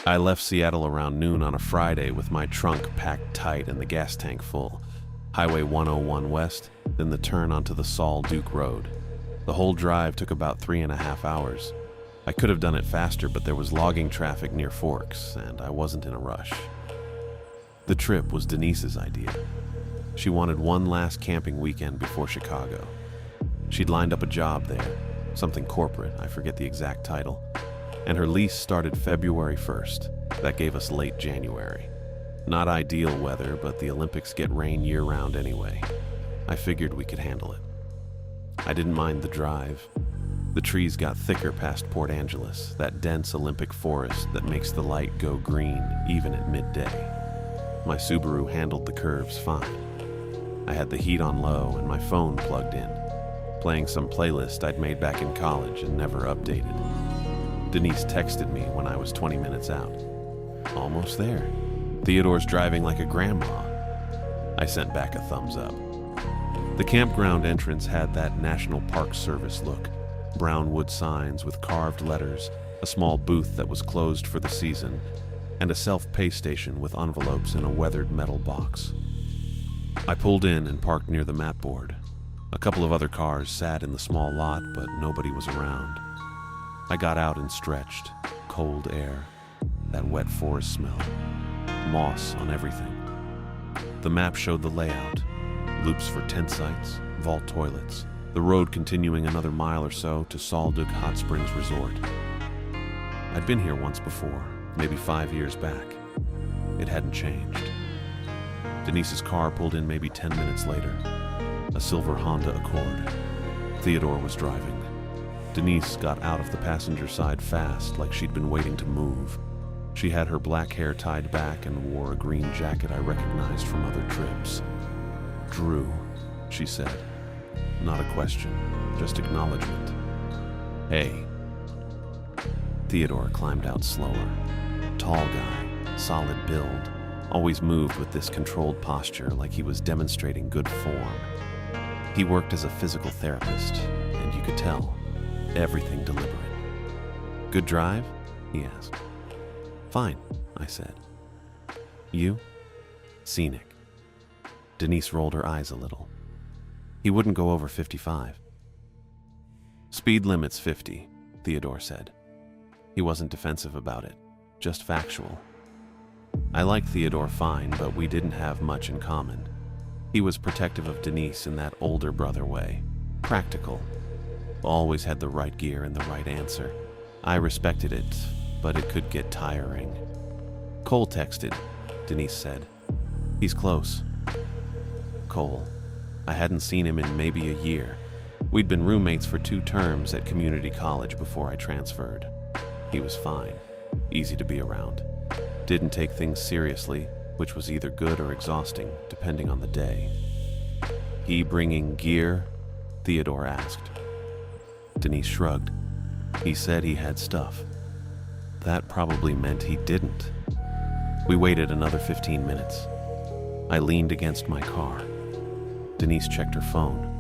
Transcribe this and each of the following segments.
I left Seattle around noon on a Friday with my trunk packed tight and the gas tank full. Highway 101 west, then the turn onto the Saul Duke Road. The whole drive took about 3.5 hours. I could have done it faster, but there was logging traffic near Forks, and I wasn't in a rush. The trip was Denise's idea. She wanted one last camping weekend before Chicago. She'd lined up a job there, something corporate, I forget the exact title, and her lease started February 1st. That gave us late January. Not ideal weather, but the Olympics get rain year-round anyway. I figured we could handle it. I didn't mind the drive. The trees got thicker past Port Angeles, that dense Olympic forest that makes the light go green even at midday. My Subaru handled the curves fine. I had the heat on low and my phone plugged in, playing some playlist I'd made back in college and never updated. Denise texted me when I was 20 minutes out. Almost there. Theodore's driving like a grandma. I sent back a thumbs up. The campground entrance had that National Park Service look. Brown wood signs with carved letters, a small booth that was closed for the season, and a self-pay station with envelopes in a weathered metal box. I pulled in and parked near the map board. A couple of other cars sat in the small lot, but nobody was around. I got out and stretched. Cold air, that wet forest smell, moss on everything. The map showed the layout, loops for tent sites, vault toilets, the road continuing another mile or so to Salduc Hot Springs Resort. I'd been here once before, maybe 5 years back. It hadn't changed. Denise's car pulled in maybe 10 minutes later, a silver Honda Accord. Theodore was driving. Denise got out of the passenger side fast, like she'd been waiting to move. She had her black hair tied back and wore a green jacket I recognized from other trips. "Drew," she said. Not a question, just acknowledgement. "Hey." Theodore climbed out slower. Tall guy, solid build, always moved with this controlled posture like he was demonstrating good form. He worked as a physical therapist, and you could tell, everything deliberate. "Good drive?" he asked. "Fine," I said. "You?" "Scenic." Denise rolled her eyes a little. "He wouldn't go over 55. "Speed limit's 50, Theodore said. He wasn't defensive about it, just factual. I liked Theodore fine, but we didn't have much in common. He was protective of Denise in that older brother way. Practical. Always had the right gear and the right answer. I respected it, but it could get tiring. "Cole texted," Denise said. "He's close." Cole. I hadn't seen him in maybe a year. We'd been roommates for 2 terms at community college before I transferred. He was fine, easy to be around. Didn't take things seriously, which was either good or exhausting, depending on the day. "He bringing gear?" Theodore asked. Denise shrugged. "He said he had stuff." That probably meant he didn't. We waited another 15 minutes. I leaned against my car. Denise checked her phone.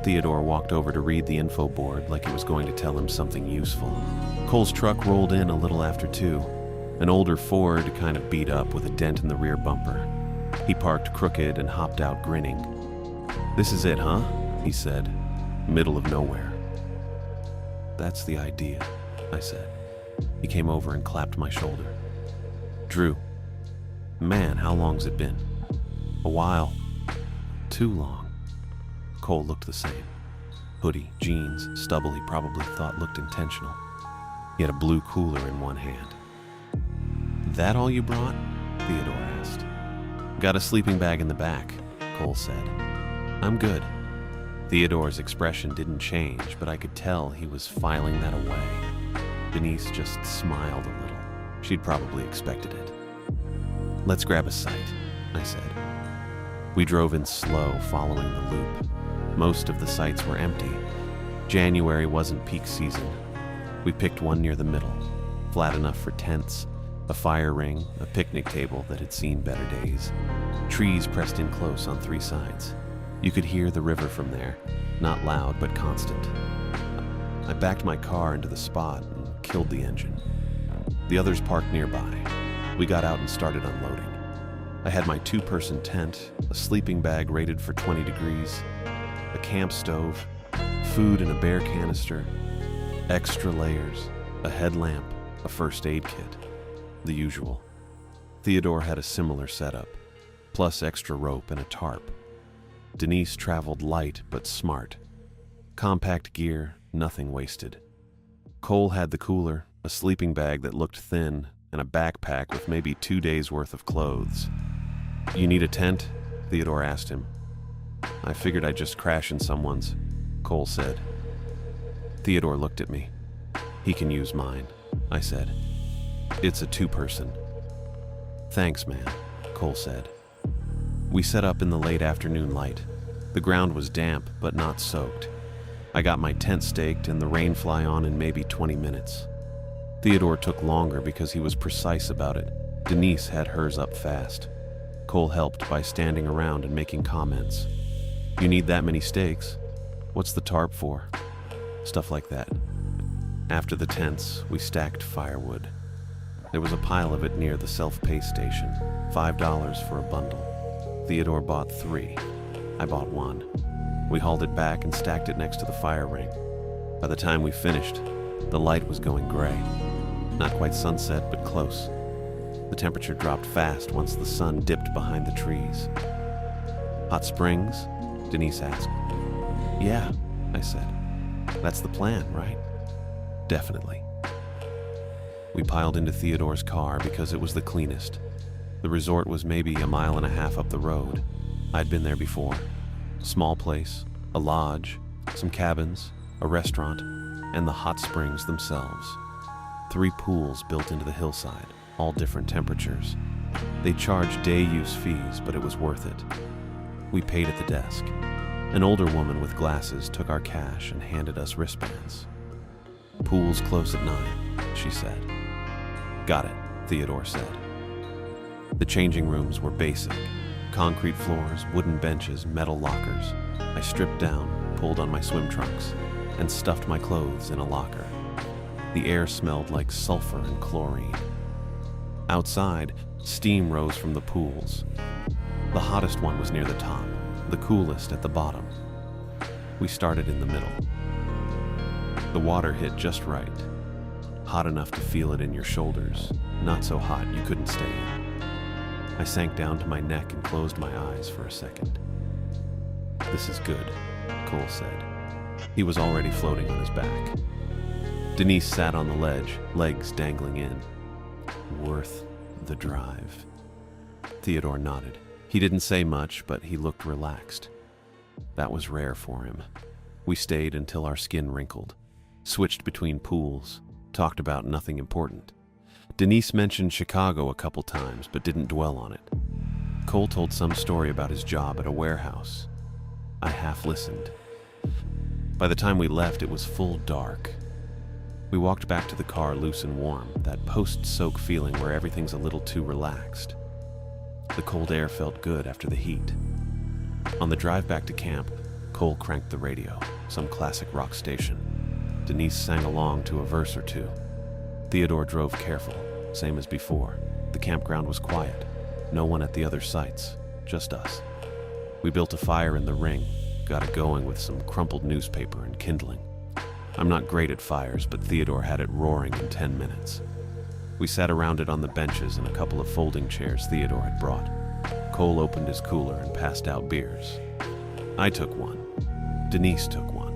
Theodore walked over to read the info board like it was going to tell him something useful. Cole's truck rolled in a little after 2. An older Ford, kind of beat up with a dent in the rear bumper. He parked crooked and hopped out grinning. "This is it, huh?" he said. "Middle of nowhere." "That's the idea," I said. He came over and clapped my shoulder. "Drew, man, how long's it been?" "A while." "Too long." Cole looked the same. Hoodie, jeans, stubble he probably thought looked intentional. He had a blue cooler in one hand. "That all you brought?" Theodore asked. "Got a sleeping bag in the back," Cole said. "I'm good." Theodore's expression didn't change, but I could tell he was filing that away. Denise just smiled a little. She'd probably expected it. "Let's grab a site," I said. We drove in slow, following the loop. Most of the sites were empty. January wasn't peak season. We picked one near the middle, flat enough for tents, a fire ring, a picnic table that had seen better days. Trees pressed in close on 3 sides. You could hear the river from there, not loud but constant. I backed my car into the spot and killed the engine. The others parked nearby. We got out and started unloading. I had my 2-person tent, a sleeping bag rated for 20 degrees, a camp stove, food in a bear canister, extra layers, a headlamp, a first aid kit, the usual. Theodore had a similar setup, plus extra rope and a tarp. Denise traveled light but smart. Compact gear, nothing wasted. Cole had the cooler, a sleeping bag that looked thin, and a backpack with maybe 2 days' worth of clothes. "You need a tent?" Theodore asked him. "I figured I'd just crash in someone's," Cole said. Theodore looked at me. "He can use mine," I said. "It's a 2-person." "Thanks, man," Cole said. We set up in the late afternoon light. The ground was damp, but not soaked. I got my tent staked and the rain fly on in maybe 20 minutes. Theodore took longer because he was precise about it. Denise had hers up fast. Cole helped by standing around and making comments. "You need that many stakes? What's the tarp for?" Stuff like that. After the tents, we stacked firewood. There was a pile of it near the self-pay station, $5 for a bundle. Theodore bought 3. I bought 1. We hauled it back and stacked it next to the fire ring. By the time we finished, the light was going gray. Not quite sunset, but close. The temperature dropped fast once the sun dipped behind the trees. "Hot springs?" Denise asked. "Yeah," I said. "That's the plan, right?" "Definitely." We piled into Theodore's car because it was the cleanest. The resort was maybe a mile and a half up the road. I'd been there before. Small place, a lodge, some cabins, a restaurant, and the hot springs themselves. 3 pools built into the hillside, all different temperatures. They charged day-use fees, but it was worth it. We paid at the desk. An older woman with glasses took our cash and handed us wristbands. "Pool's close at 9, she said. "Got it," Theodore said. The changing rooms were basic. Concrete floors, wooden benches, metal lockers. I stripped down, pulled on my swim trunks, and stuffed my clothes in a locker. The air smelled like sulfur and chlorine. Outside, steam rose from the pools. The hottest one was near the top, the coolest at the bottom. We started in the middle. The water hit just right. Hot enough to feel it in your shoulders, not so hot you couldn't stay in. I sank down to my neck and closed my eyes for a second. "This is good," Cole said. He was already floating on his back. Denise sat on the ledge, legs dangling in. "Worth the drive." Theodore nodded. He didn't say much, but he looked relaxed. That was rare for him. We stayed until our skin wrinkled, switched between pools, talked about nothing important. Denise mentioned Chicago a couple times, but didn't dwell on it. Cole told some story about his job at a warehouse. I half listened. By the time we left, it was full dark. We walked back to the car loose and warm, that post-soak feeling where everything's a little too relaxed. The cold air felt good after the heat. On the drive back to camp, Cole cranked the radio, some classic rock station. Denise sang along to a verse or two. Theodore drove careful, same as before. The campground was quiet. No one at the other sites, just us. We built a fire in the ring, got it going with some crumpled newspaper and kindling. I'm not great at fires, but Theodore had it roaring in 10 minutes. We sat around it on the benches and a couple of folding chairs Theodore had brought. Cole opened his cooler and passed out beers. I took one. Denise took one.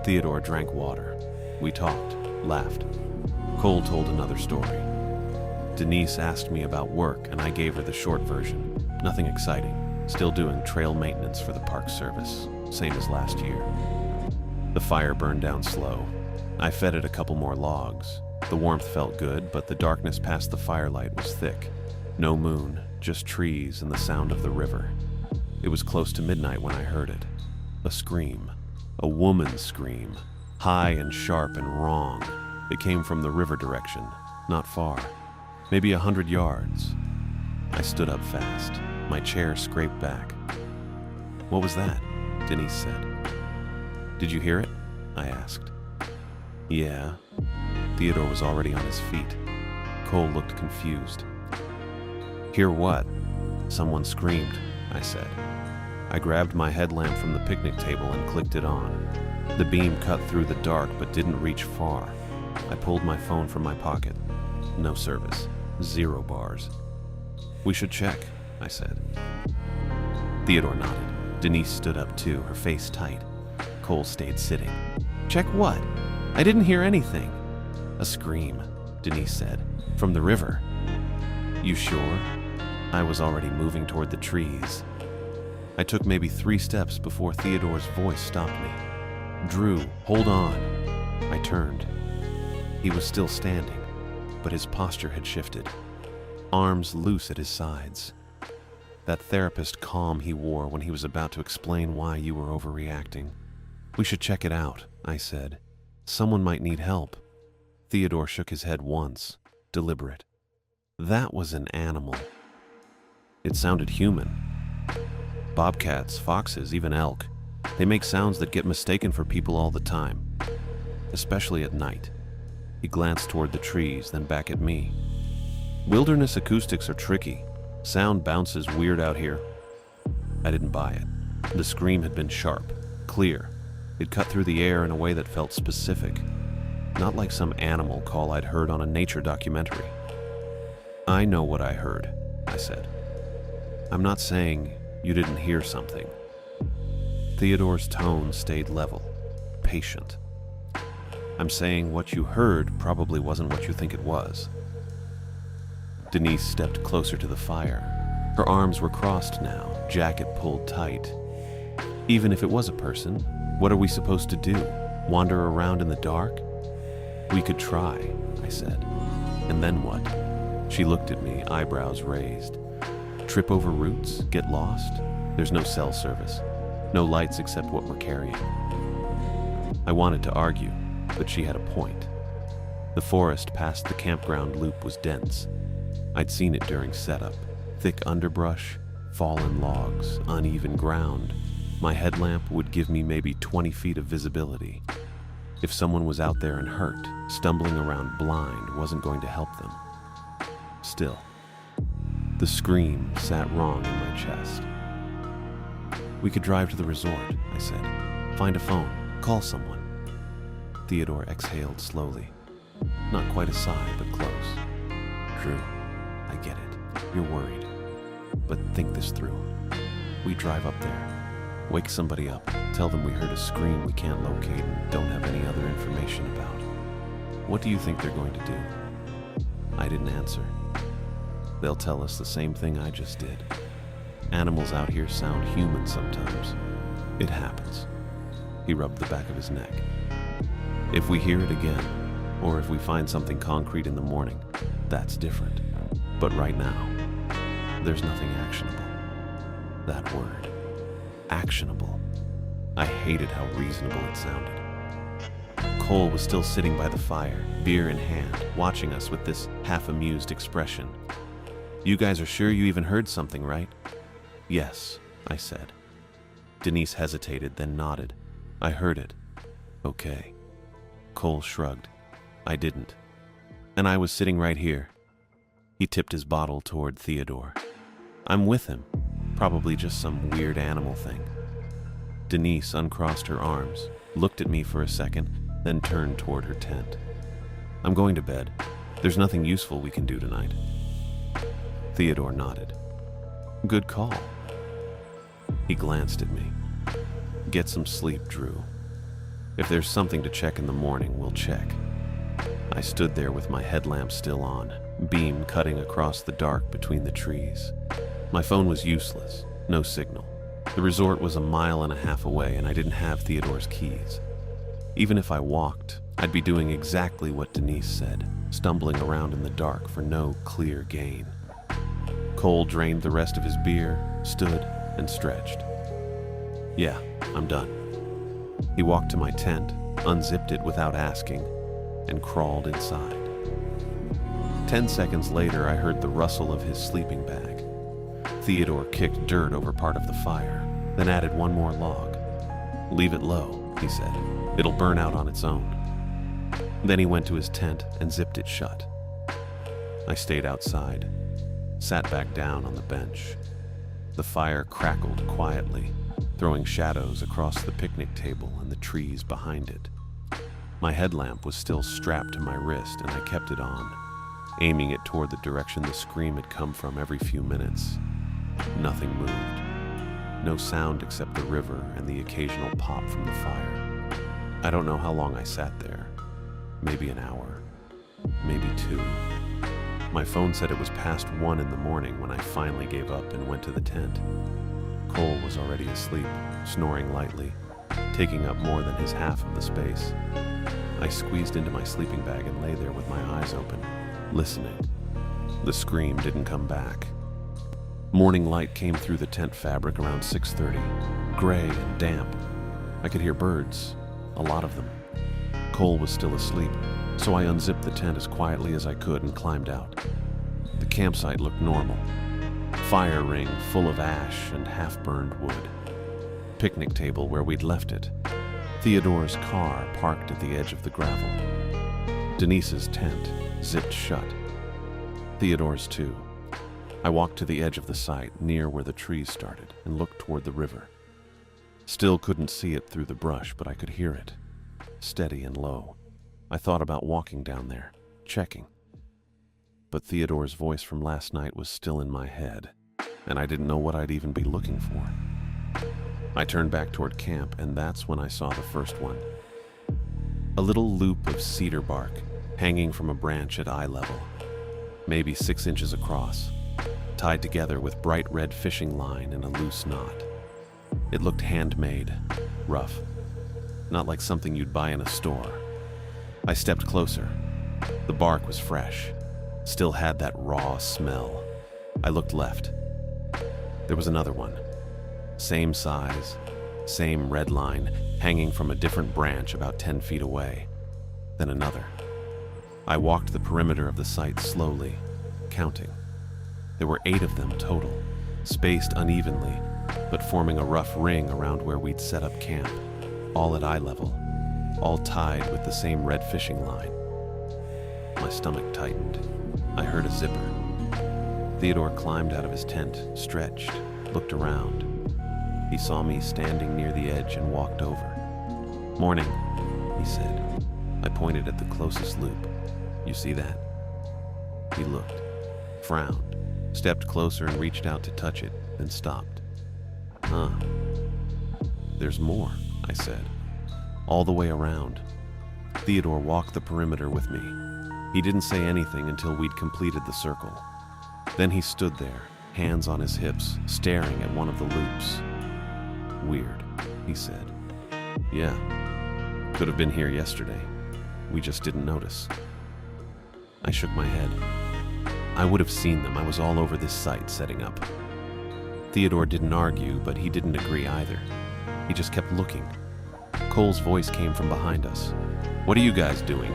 Theodore drank water. We talked, laughed. Cole told another story. Denise asked me about work, and I gave her the short version. Nothing exciting. Still doing trail maintenance for the Park Service, same as last year. The fire burned down slow. I fed it a couple more logs. The warmth felt good, but the darkness past the firelight was thick. No moon, just trees and the sound of the river. It was close to midnight when I heard it. A scream. A woman's scream. High and sharp and wrong. It came from the river direction, not far. Maybe 100 yards. I stood up fast. My chair scraped back. "What was that?" Denise said. "Did you hear it?" I asked. "Yeah." Theodore was already on his feet. Cole looked confused. "Hear what?" "Someone screamed," I said. I grabbed my headlamp from the picnic table and clicked it on. The beam cut through the dark but didn't reach far. I pulled my phone from my pocket. No service. 0 bars. "We should check," I said. Theodore nodded. Denise stood up too, her face tight. Cole stayed sitting. "Check what? I didn't hear anything." "A scream," Denise said. "From the river." "You sure?" I was already moving toward the trees. I took maybe 3 steps before Theodore's voice stopped me. "Drew, hold on." I turned. He was still standing, but his posture had shifted. Arms loose at his sides. That therapist calm he wore when he was about to explain why you were overreacting. "We should check it out," I said. "Someone might need help." Theodore shook his head once, deliberate. "That was an animal." It sounded human. Bobcats, foxes, even elk. They make sounds that get mistaken for people all the time, especially at night. He glanced toward the trees, then back at me. "Wilderness acoustics are tricky. Sound bounces weird out here." I didn't buy it. The scream had been sharp, clear. It cut through the air in a way that felt specific, not like some animal call I'd heard on a nature documentary. "I know what I heard," I said. "I'm not saying you didn't hear something." Theodore's tone stayed level, patient. "I'm saying what you heard probably wasn't what you think it was." Denise stepped closer to the fire. Her arms were crossed now, jacket pulled tight. "Even if it was a person, what are we supposed to do? Wander around in the dark?" "We could try," I said. "And then what?" She looked at me, eyebrows raised. "Trip over roots? Get lost? There's no cell service. No lights except what we're carrying." I wanted to argue, but she had a point. The forest past the campground loop was dense. I'd seen it during setup. Thick underbrush, fallen logs, uneven ground. My headlamp would give me maybe 20 feet of visibility. If someone was out there and hurt, stumbling around blind wasn't going to help them. Still, the scream sat wrong in my chest. "We could drive to the resort," I said. "Find a phone, call someone." Theodore exhaled slowly. Not quite a sigh, but close. "Drew, I get it. You're worried. But think this through. We drive up there, wake somebody up, tell them we heard a scream we can't locate and don't have any other information about. What do you think they're going to do?" I didn't answer. "They'll tell us the same thing I just did. Animals out here sound human sometimes. It happens." He rubbed the back of his neck. "If we hear it again, or if we find something concrete in the morning, that's different. But right now, there's nothing actionable." That word, actionable. I hated how reasonable it sounded. Cole was still sitting by the fire, beer in hand, watching us with this half-amused expression. "You guys are sure you even heard something, right?" "Yes," I said. Denise hesitated, then nodded. "I heard it." "Okay." Cole shrugged. "I didn't. And I was sitting right here." He tipped his bottle toward Theodore. "I'm with him. Probably just some weird animal thing." Denise uncrossed her arms, looked at me for a second, then turned toward her tent. "I'm going to bed. There's nothing useful we can do tonight." Theodore nodded. "Good call." He glanced at me. "Get some sleep, Drew. If there's something to check in the morning, we'll check." I stood there with my headlamp still on, beam cutting across the dark between the trees. My phone was useless, no signal. The resort was 1.5 miles away and I didn't have Theodore's keys. Even if I walked, I'd be doing exactly what Denise said, stumbling around in the dark for no clear gain. Cole drained the rest of his beer, stood, and stretched. "Yeah, I'm done." He walked to my tent, unzipped it without asking, and crawled inside. 10 seconds later, I heard the rustle of his sleeping bag. Theodore kicked dirt over part of the fire, then added one more log. "Leave it low," he said. "It'll burn out on its own." Then he went to his tent and zipped it shut. I stayed outside, sat back down on the bench. The fire crackled quietly, throwing shadows across the picnic table and the trees behind it. My headlamp was still strapped to my wrist, and I kept it on, aiming it toward the direction the scream had come from every few minutes. Nothing moved. No sound except the river and the occasional pop from the fire. I don't know how long I sat there. Maybe an hour. Maybe 2. My phone said it was past 1 in the morning when I finally gave up and went to the tent. Cole was already asleep, snoring lightly, taking up more than his half of the space. I squeezed into my sleeping bag and lay there with my eyes open, listening. The scream didn't come back. Morning light came through the tent fabric around 6:30, gray and damp. I could hear birds, a lot of them. Cole was still asleep, so I unzipped the tent as quietly as I could and climbed out. The campsite looked normal. Fire ring full of ash and half-burned wood. Picnic table where we'd left it. Theodore's car parked at the edge of the gravel. Denise's tent zipped shut. Theodore's too. I walked to the edge of the site, near where the trees started, and looked toward the river. Still couldn't see it through the brush, but I could hear it, steady and low. I thought about walking down there, checking. But Theodore's voice from last night was still in my head, and I didn't know what I'd even be looking for. I turned back toward camp, and that's when I saw the first one. A little loop of cedar bark hanging from a branch at eye level, maybe 6 inches across, tied together with bright red fishing line in a loose knot. It looked handmade, rough, not like something you'd buy in a store. I stepped closer. The bark was fresh, still had that raw smell. I looked left. There was another one. Same size, same red line, hanging from a different branch about 10 feet away. Then another. I walked the perimeter of the site slowly, counting. There were 8 of them total, spaced unevenly, but forming a rough ring around where we'd set up camp, all at eye level, all tied with the same red fishing line. My stomach tightened. I heard a zipper. Theodore climbed out of his tent, stretched, looked around. He saw me standing near the edge and walked over. "Morning," he said. I pointed at the closest loop. "You see that?" He looked, frowned, stepped closer and reached out to touch it, then stopped. "Huh. There's more," I said. "All the way around." Theodore walked the perimeter with me. He didn't say anything until we'd completed the circle. Then he stood there, hands on his hips, staring at one of the loops. "Weird," he said. "Yeah. Could have been here yesterday. We just didn't notice." I shook my head. I would have seen them. I was all over this site setting up. Theodore didn't argue, but he didn't agree either. He just kept looking. Cole's voice came from behind us. "What are you guys doing?"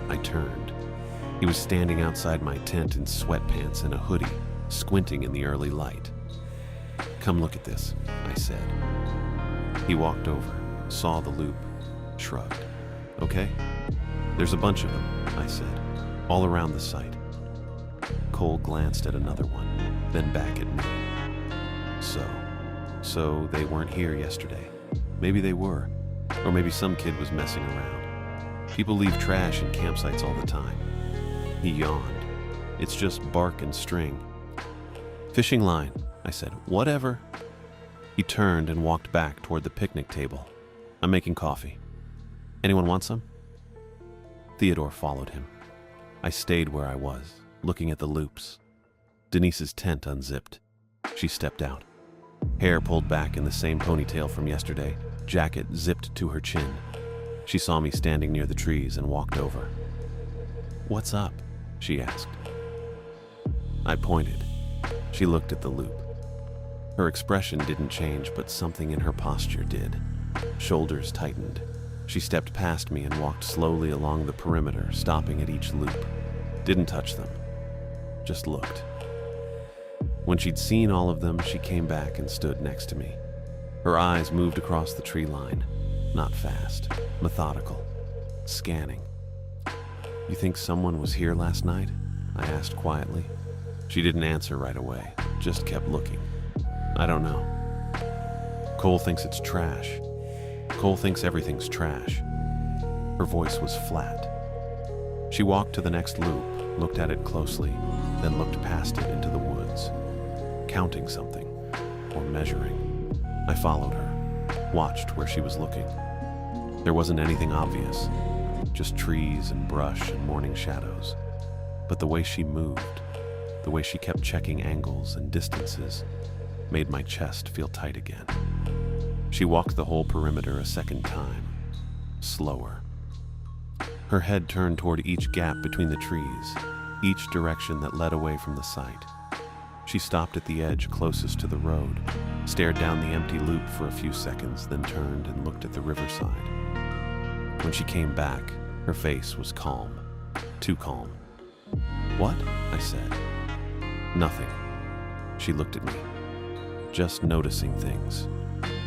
I turned. He was standing outside my tent in sweatpants and a hoodie, squinting in the early light. "Come look at this," I said. He walked over, saw the loop, shrugged. "Okay? There's a bunch of them," I said, "all around the site." Cole glanced at another one, then back at me. So they weren't here yesterday. Maybe they were, or maybe some kid was messing around. People leave trash in campsites all the time. He yawned. "It's just bark and string." "Fishing line," I said. "Whatever." He turned and walked back toward the picnic table. "I'm making coffee. Anyone want some?" Theodore followed him. I stayed where I was, looking at the loops. Denise's tent unzipped. She stepped out. Hair pulled back in the same ponytail from yesterday, jacket zipped to her chin. She saw me standing near the trees and walked over. "What's up?" she asked. I pointed. She looked at the loop. Her expression didn't change, but something in her posture did. Shoulders tightened. She stepped past me and walked slowly along the perimeter, stopping at each loop. Didn't touch them. Just looked. When she'd seen all of them, she came back and stood next to me. Her eyes moved across the tree line. Not fast. Methodical. Scanning. "You think someone was here last night?" I asked quietly. She didn't answer right away, just kept looking. I don't know. Cole thinks it's trash. Cole thinks everything's trash. Her voice was flat. She walked to the next loop, looked at it closely, then looked past it into the woods, counting something, or measuring. I followed her, watched where she was looking. There wasn't anything obvious, just trees and brush and morning shadows. But the way she moved, the way she kept checking angles and distances, made my chest feel tight again. She walked the whole perimeter a second time, slower. Her head turned toward each gap between the trees, each direction that led away from the site. She stopped at the edge closest to the road, stared down the empty loop for a few seconds, then turned and looked at the riverside. When she came back, her face was calm, too calm. "What?" I said. "Nothing." She looked at me, just noticing things.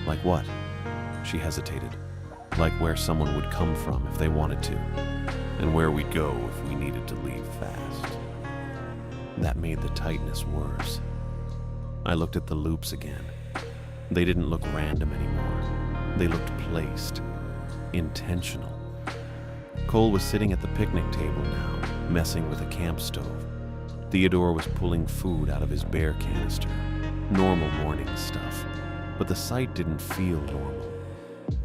"Like what?" She hesitated. "Like where someone would come from if they wanted to, and where we'd go if we needed to leave fast." That made the tightness worse. I looked at the loops again. They didn't look random anymore. They looked placed, intentional. Cole was sitting at the picnic table now, messing with a camp stove. Theodore was pulling food out of his bear canister. Normal morning stuff. But the sight didn't feel normal.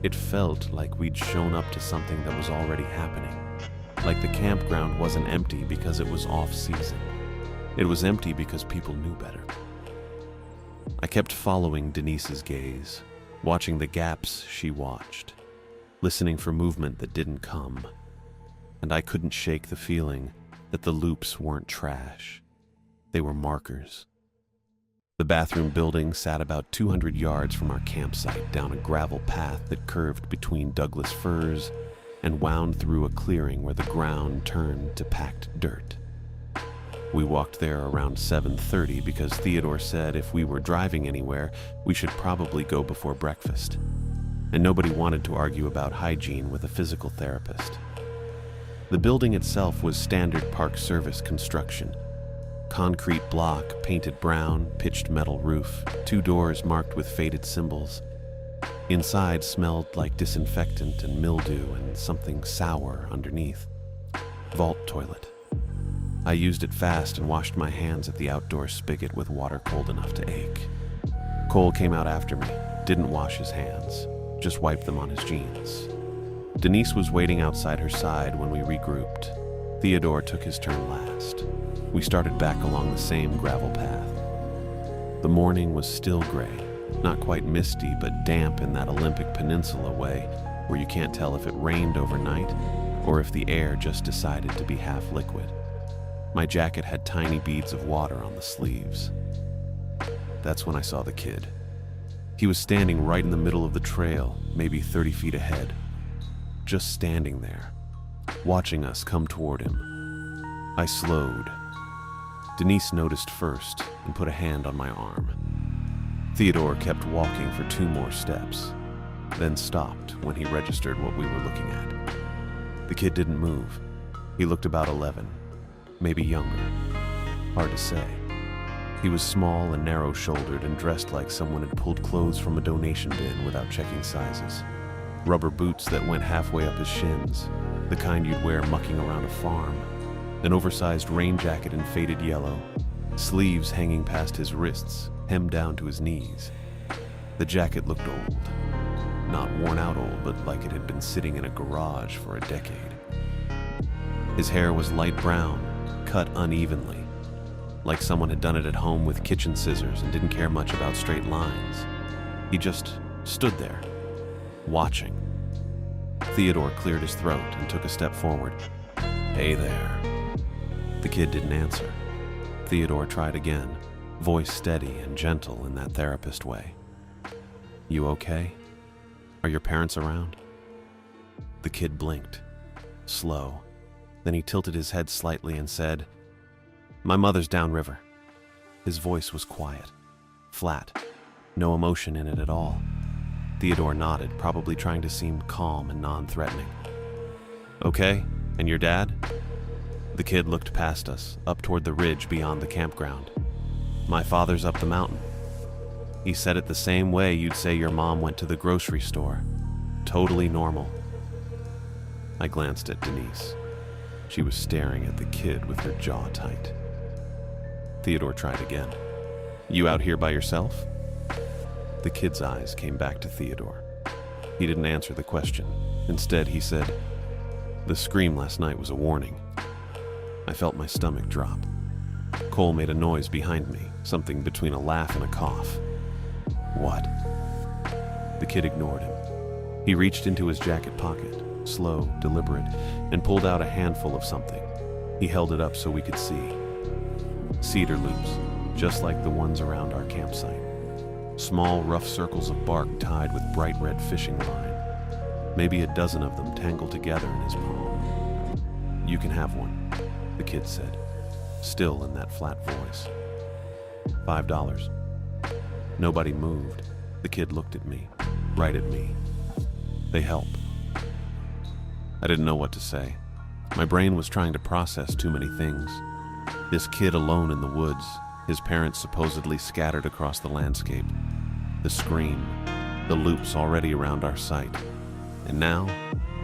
It felt like we'd shown up to something that was already happening. Like the campground wasn't empty because it was off-season. It was empty because people knew better. I kept following Denise's gaze, watching the gaps she watched, listening for movement that didn't come. And I couldn't shake the feeling that the loops weren't trash. They were markers. The bathroom building sat about 200 yards from our campsite down a gravel path that curved between Douglas firs and wound through a clearing where the ground turned to packed dirt. We walked there around 7:30 because Theodore said if we were driving anywhere, we should probably go before breakfast. And nobody wanted to argue about hygiene with a physical therapist. The building itself was standard Park Service construction. Concrete block, painted brown, pitched metal roof, 2 doors marked with faded symbols. Inside smelled like disinfectant and mildew and something sour underneath. Vault toilet. I used it fast and washed my hands at the outdoor spigot with water cold enough to ache. Cole came out after me, didn't wash his hands, just wiped them on his jeans. Denise was waiting outside her side when we regrouped. Theodore took his turn last. We started back along the same gravel path. The morning was still gray, not quite misty, but damp in that Olympic Peninsula way where you can't tell if it rained overnight or if the air just decided to be half liquid. My jacket had tiny beads of water on the sleeves. That's when I saw the kid. He was standing right in the middle of the trail, maybe 30 feet ahead, just standing there, watching us come toward him. I slowed. Denise noticed first and put a hand on my arm. Theodore kept walking for 2 more steps, then stopped when he registered what we were looking at. The kid didn't move. He looked about 11, maybe younger. Hard to say. He was small and narrow-shouldered and dressed like someone had pulled clothes from a donation bin without checking sizes. Rubber boots that went halfway up his shins, the kind you'd wear mucking around a farm. An oversized rain jacket in faded yellow, sleeves hanging past his wrists, hemmed down to his knees. The jacket looked old. Not worn out old, but like it had been sitting in a garage for a decade. His hair was light brown, cut unevenly, like someone had done it at home with kitchen scissors and didn't care much about straight lines. He just stood there, watching. Theodore cleared his throat and took a step forward. "Hey there." The kid didn't answer. Theodore tried again, voice steady and gentle in that therapist way. "You okay? Are your parents around?" The kid blinked, slow. Then he tilted his head slightly and said, "My mother's downriver." His voice was quiet, flat, no emotion in it at all. Theodore nodded, probably trying to seem calm and non-threatening. "Okay, and your dad?" The kid looked past us, up toward the ridge beyond the campground. My father's up the mountain. He said it the same way you'd say your mom went to the grocery store. Totally normal. I glanced at Denise. She was staring at the kid with her jaw tight. Theodore tried again. You out here by yourself? The kid's eyes came back to Theodore. He didn't answer the question. Instead, he said, "The scream last night was a warning." I felt my stomach drop. Cole made a noise behind me, something between a laugh and a cough. What? The kid ignored him. He reached into his jacket pocket, slow, deliberate, and pulled out a handful of something. He held it up so we could see. Cedar loops, just like the ones around our campsite. Small, rough circles of bark tied with bright red fishing line. Maybe a dozen of them tangled together in his palm. You can have one, the kid said, still in that flat voice. $5. Nobody moved. The kid looked at me, right at me. They help. I didn't know what to say. My brain was trying to process too many things. This kid alone in the woods, his parents supposedly scattered across the landscape. The scream, the loops already around our site. And now,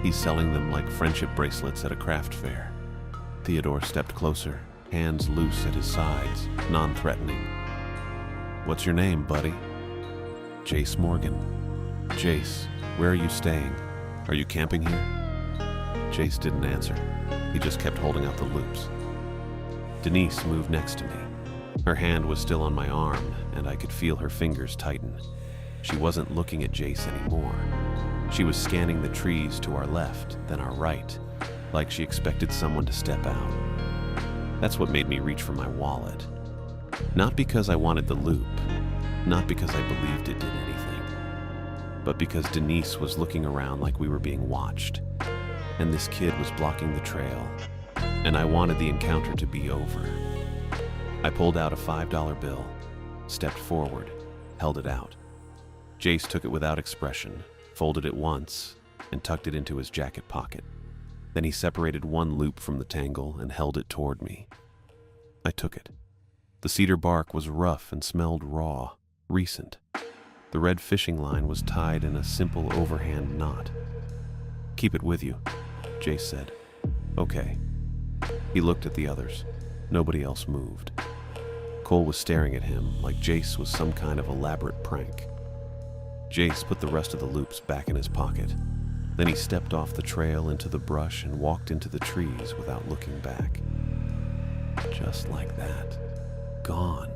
he's selling them like friendship bracelets at a craft fair. Theodore stepped closer, hands loose at his sides, non-threatening. What's your name, buddy? Jace Morgan. Jace, where are you staying? Are you camping here? Jace didn't answer. He just kept holding out the loops. Denise moved next to me. Her hand was still on my arm, and I could feel her fingers tighten. She wasn't looking at Jace anymore. She was scanning the trees to our left, then our right, like she expected someone to step out. That's what made me reach for my wallet. Not because I wanted the loop, not because I believed it did anything, but because Denise was looking around like we were being watched, and this kid was blocking the trail, and I wanted the encounter to be over. I pulled out a $5 bill, stepped forward, held it out. Jace took it without expression, folded it once, and tucked it into his jacket pocket. Then he separated one loop from the tangle and held it toward me. I took it. The cedar bark was rough and smelled raw, recent. The red fishing line was tied in a simple overhand knot. Keep it with you, Jace said. Okay. He looked at the others. Nobody else moved. Cole was staring at him like Jace was some kind of elaborate prank. Jace put the rest of the loops back in his pocket. Then he stepped off the trail into the brush and walked into the trees without looking back. Just like that. Gone.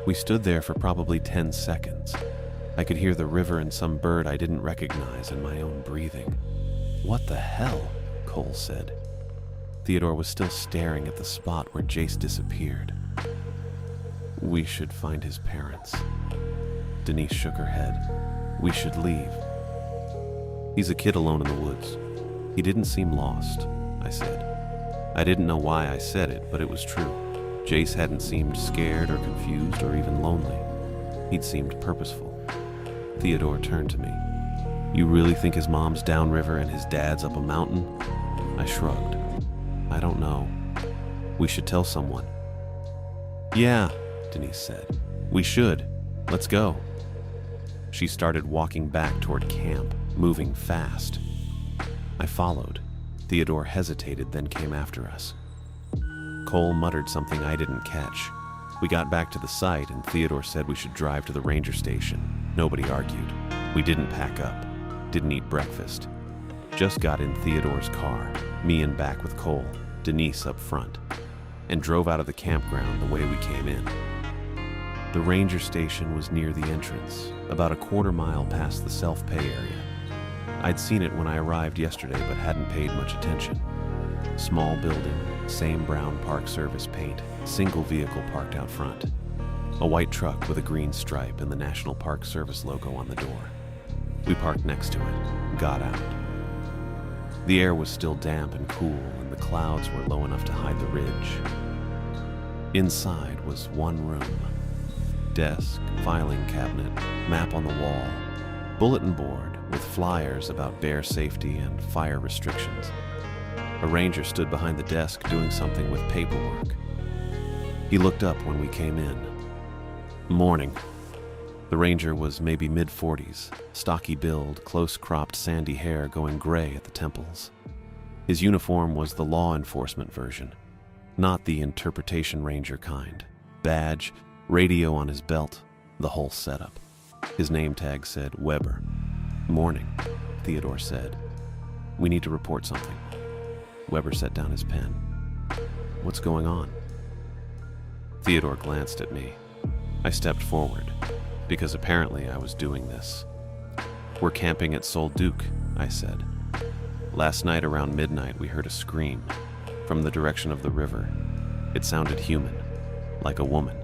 We stood there for probably 10 seconds. I could hear the river and some bird I didn't recognize and my own breathing. What the hell? Cole said. Theodore was still staring at the spot where Jace disappeared. We should find his parents. Denise shook her head. We should leave. He's a kid alone in the woods. He didn't seem lost, I said. I didn't know why I said it, but it was true. Jace hadn't seemed scared or confused or even lonely. He'd seemed purposeful. Theodore turned to me. You really think his mom's downriver and his dad's up a mountain? I shrugged. I don't know. We should tell someone. Yeah, Denise said. We should. Let's go. She started walking back toward camp, moving fast. I followed. Theodore hesitated, then came after us. Cole muttered something I didn't catch. We got back to the site, and Theodore said we should drive to the ranger station. Nobody argued. We didn't pack up, didn't eat breakfast. Just got in Theodore's car, me in back with Cole, Denise up front, and drove out of the campground the way we came in. The ranger station was near the entrance, about a quarter-mile past the self-pay area. I'd seen it when I arrived yesterday but hadn't paid much attention. Small building, same brown Park Service paint, single vehicle parked out front. A white truck with a green stripe and the National Park Service logo on the door. We parked next to it, got out. The air was still damp and cool, and the clouds were low enough to hide the ridge. Inside was one room. Desk, filing cabinet, map on the wall, bulletin board with flyers about bear safety and fire restrictions. A ranger stood behind the desk doing something with paperwork. He looked up when we came in. Morning. The ranger was maybe mid-40s, stocky build, close-cropped sandy hair going gray at the temples. His uniform was the law enforcement version, not the interpretation ranger kind. Badge, radio on his belt, the whole setup. His name tag said Weber. Morning, Theodore said. We need to report something. Weber set down his pen. What's going on? Theodore glanced at me. I stepped forward, because apparently I was doing this. We're camping at Sol Duc, I said. Last night around midnight we heard a scream from the direction of the river. It sounded human, like a woman.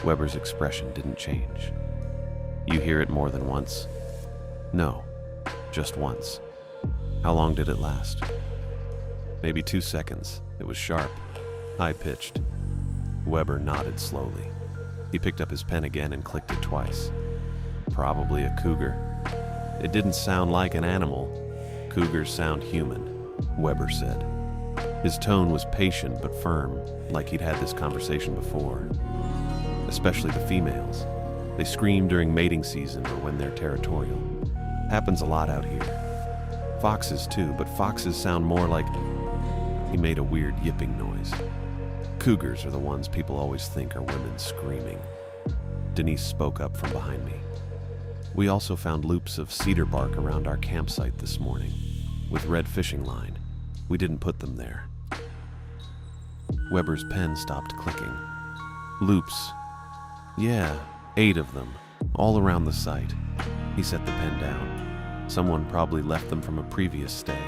Weber's expression didn't change. You hear it more than once? No, just once. How long did it last? Maybe 2 seconds. It was sharp, high-pitched. Weber nodded slowly. He picked up his pen again and clicked it twice. Probably a cougar. It didn't sound like an animal. Cougars sound human, Weber said. His tone was patient but firm, like he'd had this conversation before. Especially the females. They scream during mating season or when they're territorial. Happens a lot out here. Foxes too, but foxes sound more like... He made a weird yipping noise. Cougars are the ones people always think are women screaming. Denise spoke up from behind me. We also found loops of cedar bark around our campsite this morning, with red fishing line. We didn't put them there. Weber's pen stopped clicking. Loops. Yeah, 8 of them, all around the site. He set the pen down. Someone probably left them from a previous stay.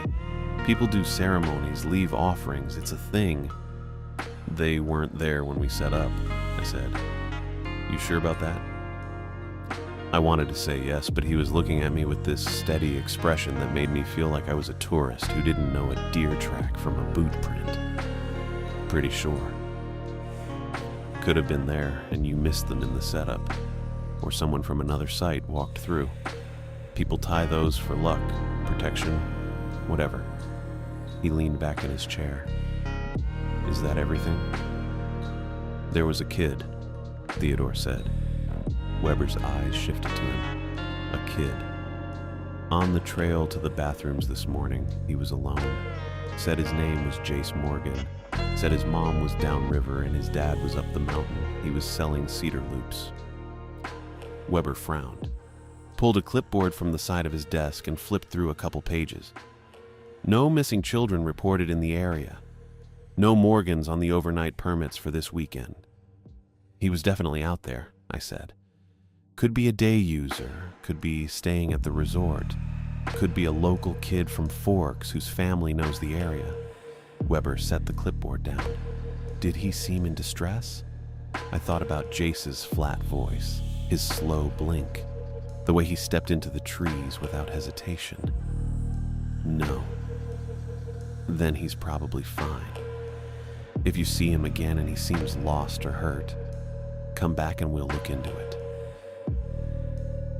People do ceremonies, leave offerings, it's a thing. They weren't there when we set up, I said. You sure about that? I wanted to say yes, but he was looking at me with this steady expression that made me feel like I was a tourist who didn't know a deer track from a boot print. Pretty sure. Could have been there and you missed them in the setup, or someone from another site walked through. People tie those for luck, protection, whatever. He leaned back in his chair. Is that everything? There was a kid, Theodore said. Weber's eyes shifted to him. A kid. On the trail to the bathrooms this morning, he was alone. Said his name was Jace Morgan. Said his mom was downriver and his dad was up the mountain. He was selling cedar loops. Weber frowned, pulled a clipboard from the side of his desk and flipped through a couple pages. No missing children reported in the area. No Morgans on the overnight permits for this weekend. He was definitely out there, I said. Could be a day user, could be staying at the resort, could be a local kid from Forks whose family knows the area. Weber set the clipboard down. Did he seem in distress? I thought about Jace's flat voice, his slow blink, the way he stepped into the trees without hesitation. No. Then he's probably fine. If you see him again and he seems lost or hurt, come back and we'll look into it.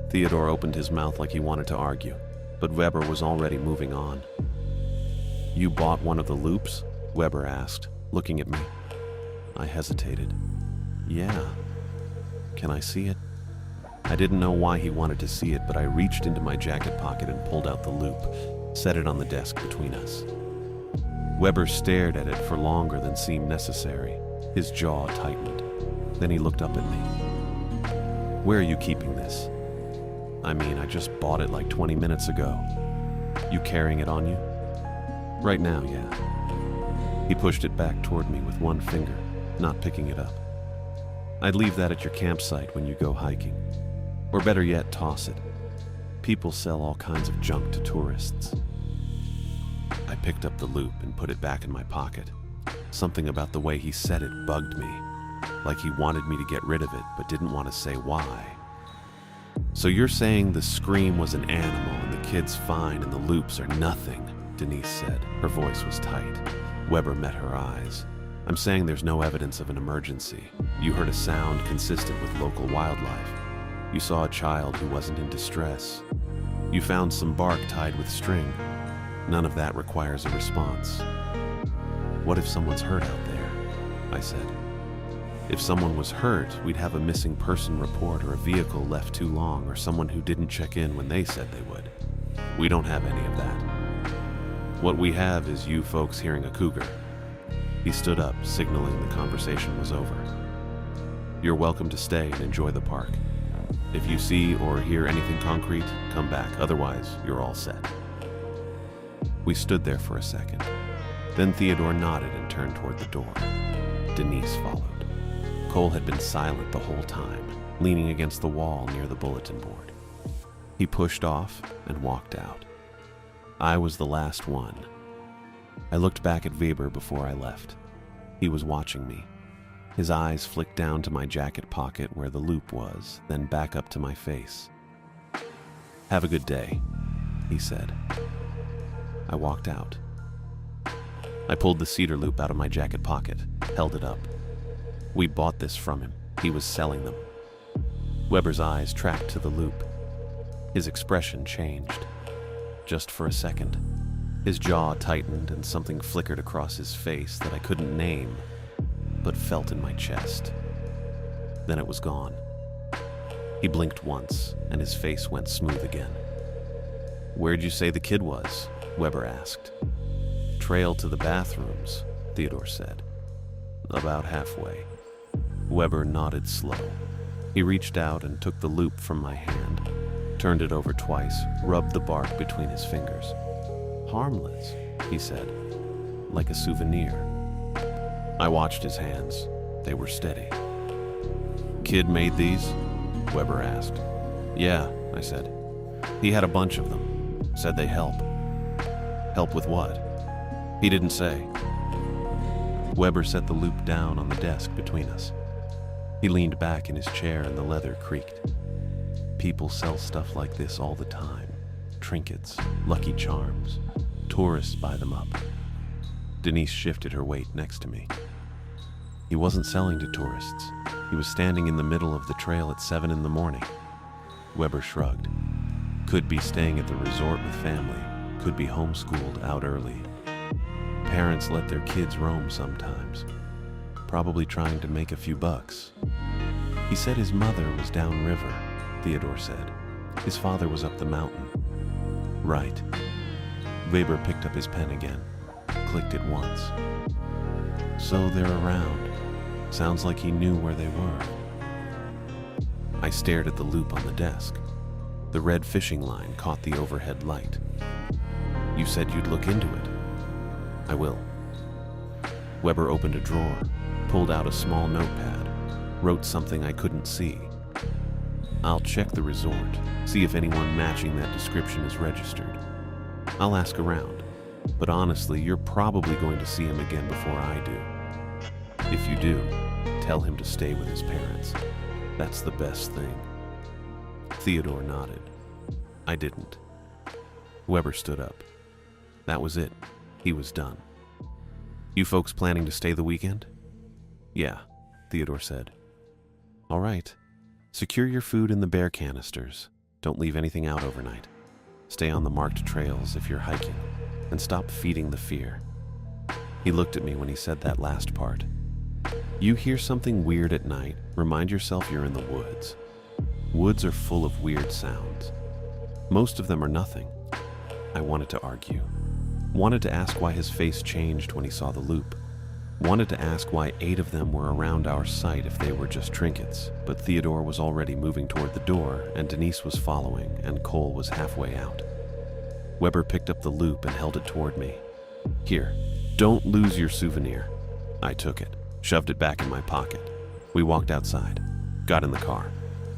Theodore opened his mouth like he wanted to argue, but Weber was already moving on. You bought one of the loops? Weber asked, looking at me. I hesitated. Yeah. Can I see it? I didn't know why he wanted to see it, but I reached into my jacket pocket and pulled out the loop, set it on the desk between us. Weber stared at it for longer than seemed necessary. His jaw tightened. Then he looked up at me. Where are you keeping this? I mean, I just bought it like 20 minutes ago. You carrying it on you? Right now, yeah. He pushed it back toward me with one finger, not picking it up. I'd leave that at your campsite when you go hiking. Or better yet, toss it. People sell all kinds of junk to tourists. I picked up the loop and put it back in my pocket. Something about the way he said it bugged me, like he wanted me to get rid of it but didn't want to say why. So you're saying the scream was an animal and the kid's fine and the loops are nothing, Denise said. Her voice was tight. Weber met her eyes. I'm saying there's no evidence of an emergency. You heard a sound consistent with local wildlife. You saw a child who wasn't in distress. You found some bark tied with string. None of that requires a response. What if someone's hurt out there? I said. If someone was hurt, we'd have a missing person report or a vehicle left too long or someone who didn't check in when they said they would. We don't have any of that. What we have is you folks hearing a cougar. He stood up, signaling the conversation was over. You're welcome to stay and enjoy the park. If you see or hear anything concrete, come back. Otherwise, you're all set. We stood there for a second. Then Theodore nodded and turned toward the door. Denise followed. Cole had been silent the whole time, leaning against the wall near the bulletin board. He pushed off and walked out. I was the last one. I looked back at Weber before I left. He was watching me. His eyes flicked down to my jacket pocket where the loop was, then back up to my face. "Have a good day," he said. I walked out. I pulled the cedar loop out of my jacket pocket, held it up. We bought this from him. He was selling them. Weber's eyes tracked to the loop. His expression changed. Just for a second. His jaw tightened and something flickered across his face that I couldn't name, but felt in my chest. Then it was gone. He blinked once, and his face went smooth again. "Where'd you say the kid was?" Weber asked. "Trail to the bathrooms," Theodore said. "About halfway." Weber nodded slow. He reached out and took the loop from my hand, turned it over twice, rubbed the bark between his fingers. "Harmless," he said, "like a souvenir." I watched his hands. They were steady. "Kid made these?" Weber asked. "Yeah," I said. "He had a bunch of them. Said they help." "Help with what?" "He didn't say." Weber set the loop down on the desk between us. He leaned back in his chair and the leather creaked. "People sell stuff like this all the time. Trinkets, lucky charms. Tourists buy them up." Denise shifted her weight next to me. "He wasn't selling to tourists. He was standing in the middle of the trail at 7 in the morning. Weber shrugged. "Could be staying at the resort with family. Could be homeschooled out early. Parents let their kids roam sometimes. Probably trying to make a few bucks." "He said his mother was downriver," Theodore said. "His father was up the mountain." "Right." Weber picked up his pen again, clicked it once. "So they're around. Sounds like he knew where they were." I stared at the loop on the desk. The red fishing line caught the overhead light. "You said you'd look into it." "I will." Weber opened a drawer, pulled out a small notepad, wrote something I couldn't see. "I'll check the resort, see if anyone matching that description is registered. I'll ask around, but honestly, you're probably going to see him again before I do. If you do, tell him to stay with his parents. That's the best thing." Theodore nodded. I didn't. Weber stood up. That was it. He was done. "You folks planning to stay the weekend?" "Yeah," Theodore said. "All right. Secure your food in the bear canisters. Don't leave anything out overnight. Stay on the marked trails if you're hiking, and stop feeding the fear." He looked at me when he said that last part. "You hear something weird at night, remind yourself you're in the woods. Woods are full of weird sounds. Most of them are nothing." I wanted to argue. Wanted to ask why his face changed when he saw the loop. Wanted to ask why 8 of them were around our site if they were just trinkets, but Theodore was already moving toward the door, and Denise was following, and Cole was halfway out. Weber picked up the loop and held it toward me. "Here, don't lose your souvenir." I took it, shoved it back in my pocket. We walked outside, got in the car.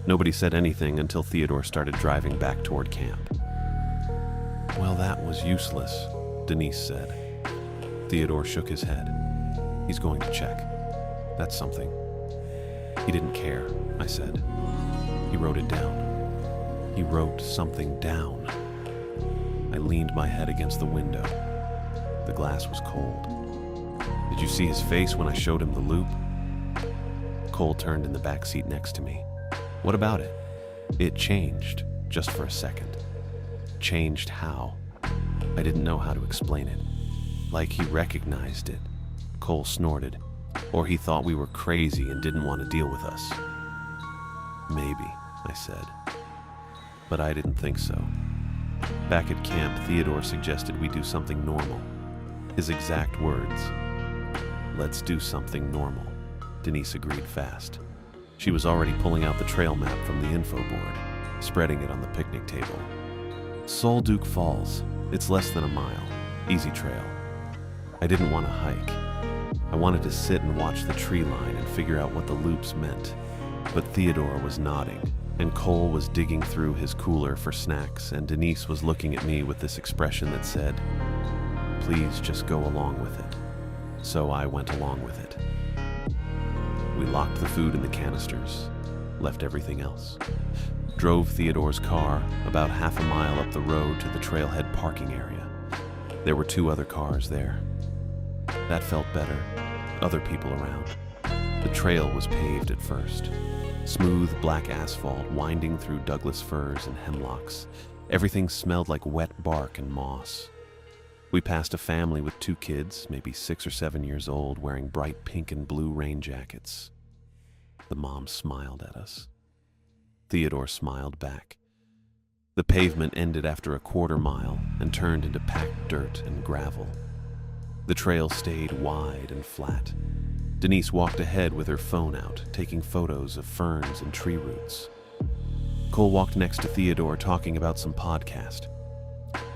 Nobody said anything until Theodore started driving back toward camp. "Well, that was useless," Denise said. Theodore shook his head. "He's going to check. That's something." "He didn't care," I said. "He wrote it down. He wrote something down." I leaned my head against the window. The glass was cold. "Did you see his face when I showed him the loop?" Cole turned in the back seat next to me. "What about it?" "It changed, just for a second." "Changed how?" I didn't know how to explain it. Like he recognized it, Cole snorted, or he thought we were crazy and didn't want to deal with us. Maybe, I said. But I didn't think so. Back at camp, Theodore suggested we do something normal. His exact words, "Let's do something normal." Denise agreed fast. She was already pulling out the trail map from the info board, spreading it on the picnic table. Sol Duke Falls. It's less than a mile. Easy trail. I didn't want to hike. I wanted to sit and watch the tree line and figure out what the loops meant. But Theodore was nodding, and Cole was digging through his cooler for snacks, and Denise was looking at me with this expression that said, "Please just go along with it." So I went along with it. We locked the food in the canisters, left everything else. Drove Theodore's car about half a mile up the road to the trailhead parking area. There were 2 other cars there. That felt better. Other people around. The trail was paved at first. Smooth black asphalt winding through Douglas firs and hemlocks. Everything smelled like wet bark and moss. We passed a family with 2 kids, maybe 6 or 7 years old, wearing bright pink and blue rain jackets. The mom smiled at us. Theodore smiled back. The pavement ended after a quarter mile and turned into packed dirt and gravel. The trail stayed wide and flat. Denise walked ahead with her phone out, taking photos of ferns and tree roots. Cole walked next to Theodore, talking about some podcast.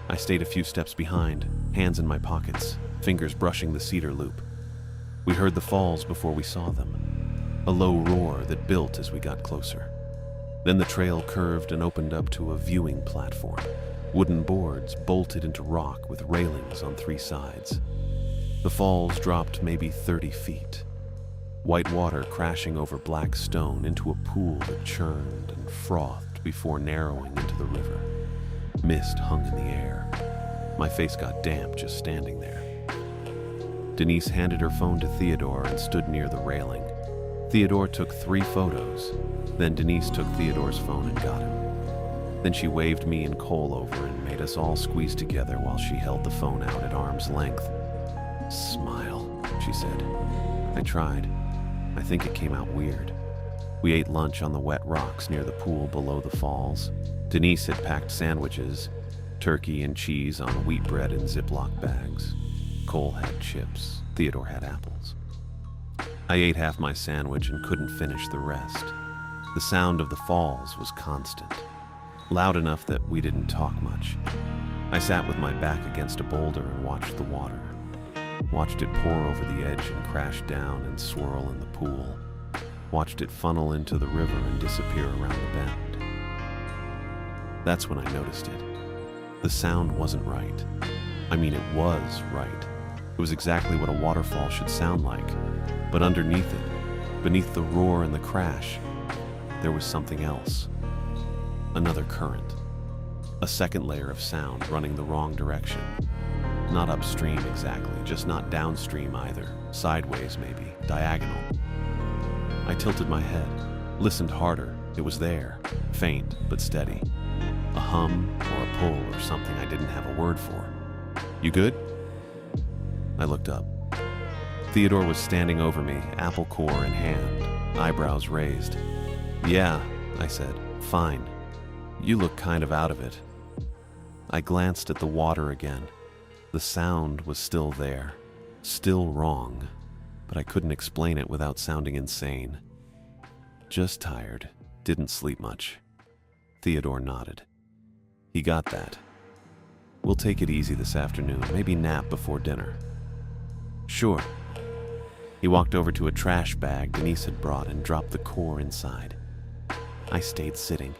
I stayed a few steps behind, hands in my pockets, fingers brushing the cedar loop. We heard the falls before we saw them, a low roar that built as we got closer. Then the trail curved and opened up to a viewing platform, wooden boards bolted into rock with railings on 3 sides. The falls dropped maybe 30 feet. White water crashing over black stone into a pool that churned and frothed before narrowing into the river. Mist hung in the air. My face got damp just standing there. Denise handed her phone to Theodore and stood near the railing. Theodore took 3 photos. Then Denise took Theodore's phone and got him. Then she waved me and Cole over and made us all squeeze together while she held the phone out at arm's length. "Smile," she said. I tried. I think it came out weird. We ate lunch on the wet rocks near the pool below the falls. Denise had packed sandwiches, turkey and cheese on wheat bread in Ziploc bags. Cole had chips. Theodore had apples. I ate half my sandwich and couldn't finish the rest. The sound of the falls was constant, loud enough that we didn't talk much. I sat with my back against a boulder and watched the water. Watched it pour over the edge and crash down and swirl in the pool. Watched it funnel into the river and disappear around the bend. That's when I noticed it. The sound wasn't right. I mean, it was right. It was exactly what a waterfall should sound like. But underneath it, beneath the roar and the crash, there was something else. Another current. A second layer of sound running the wrong direction. Not upstream exactly, just not downstream either. Sideways maybe, diagonal. I tilted my head, listened harder. It was there, faint but steady. A hum or a pull or something I didn't have a word for. "You good?" I looked up. Theodore was standing over me, apple core in hand, eyebrows raised. "Yeah," I said, "fine. You look kind of out of it." I glanced at the water again. The sound was still there, still wrong, but I couldn't explain it without sounding insane. "Just tired. Didn't sleep much." Theodore nodded. He got that. "We'll take it easy this afternoon, maybe nap before dinner." "Sure." He walked over to a trash bag Denise had brought and dropped the core inside. I stayed sitting,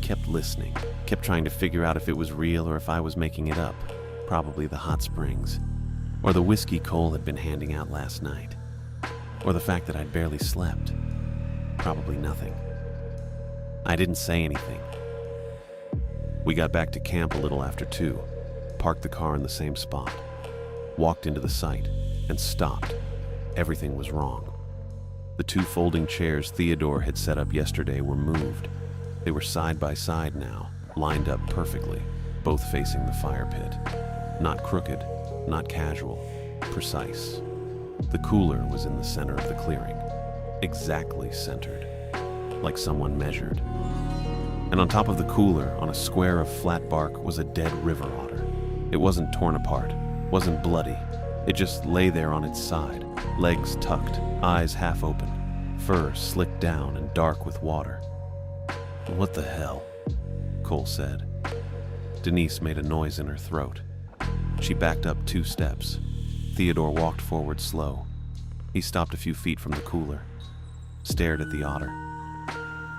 kept listening, kept trying to figure out if it was real or if I was making it up. Probably the hot springs, or the whiskey Cole had been handing out last night, or the fact that I'd barely slept. Probably nothing. I didn't say anything. We got back to camp a little after 2, parked the car in the same spot, walked into the site, and stopped. Everything was wrong. The 2 folding chairs Theodore had set up yesterday were moved. They were side by side now, lined up perfectly, both facing the fire pit. Not crooked, not casual, precise. The cooler was in the center of the clearing, exactly centered, like someone measured. And on top of the cooler, on a square of flat bark, was a dead river otter. It wasn't torn apart, wasn't bloody. It just lay there on its side, legs tucked, eyes half open, fur slicked down and dark with water. "What the hell?" Cole said. Denise made a noise in her throat. She backed up 2 steps. Theodore walked forward slow. He stopped a few feet from the cooler, stared at the otter.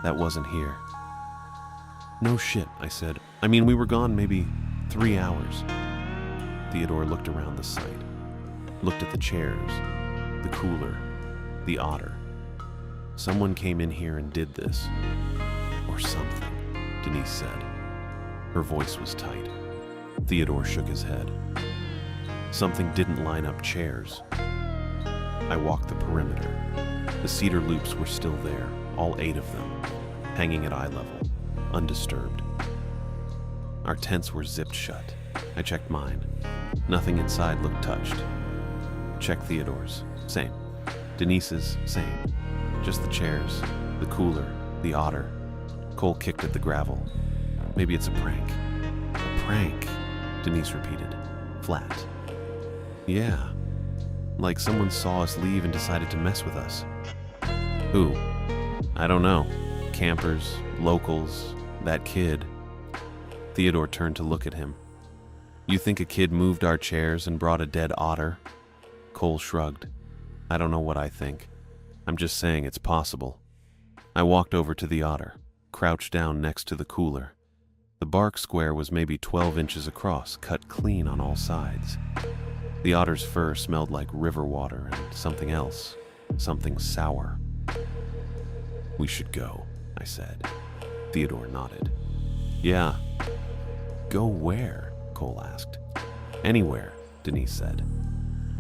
That wasn't here. "No shit," I said. "I mean, we were gone maybe 3 hours. Theodore looked around the site, looked at the chairs, the cooler, the otter. "Someone came in here and did this. Or something," Denise said. Her voice was tight. Theodore shook his head. "Something didn't line up chairs." I walked the perimeter. The cedar loops were still there, all 8 of them, hanging at eye level, undisturbed. Our tents were zipped shut. I checked mine. Nothing inside looked touched. Checked Theodore's. Same. Denise's. Same. Just the chairs, the cooler, the otter. Cole kicked at the gravel. "Maybe it's a prank." "A prank," Denise repeated. Flat. "Yeah. Like someone saw us leave and decided to mess with us." "Who?" "I don't know. Campers, locals, that kid." Theodore turned to look at him. "You think a kid moved our chairs and brought a dead otter?" Cole shrugged. "I don't know what I think. I'm just saying it's possible." I walked over to the otter, crouched down next to the cooler. The bark square was maybe 12 inches across, cut clean on all sides. The otter's fur smelled like river water and something else, something sour. "We should go," I said. Theodore nodded. "Yeah." "Go where?" Cole asked. "Anywhere," Denise said.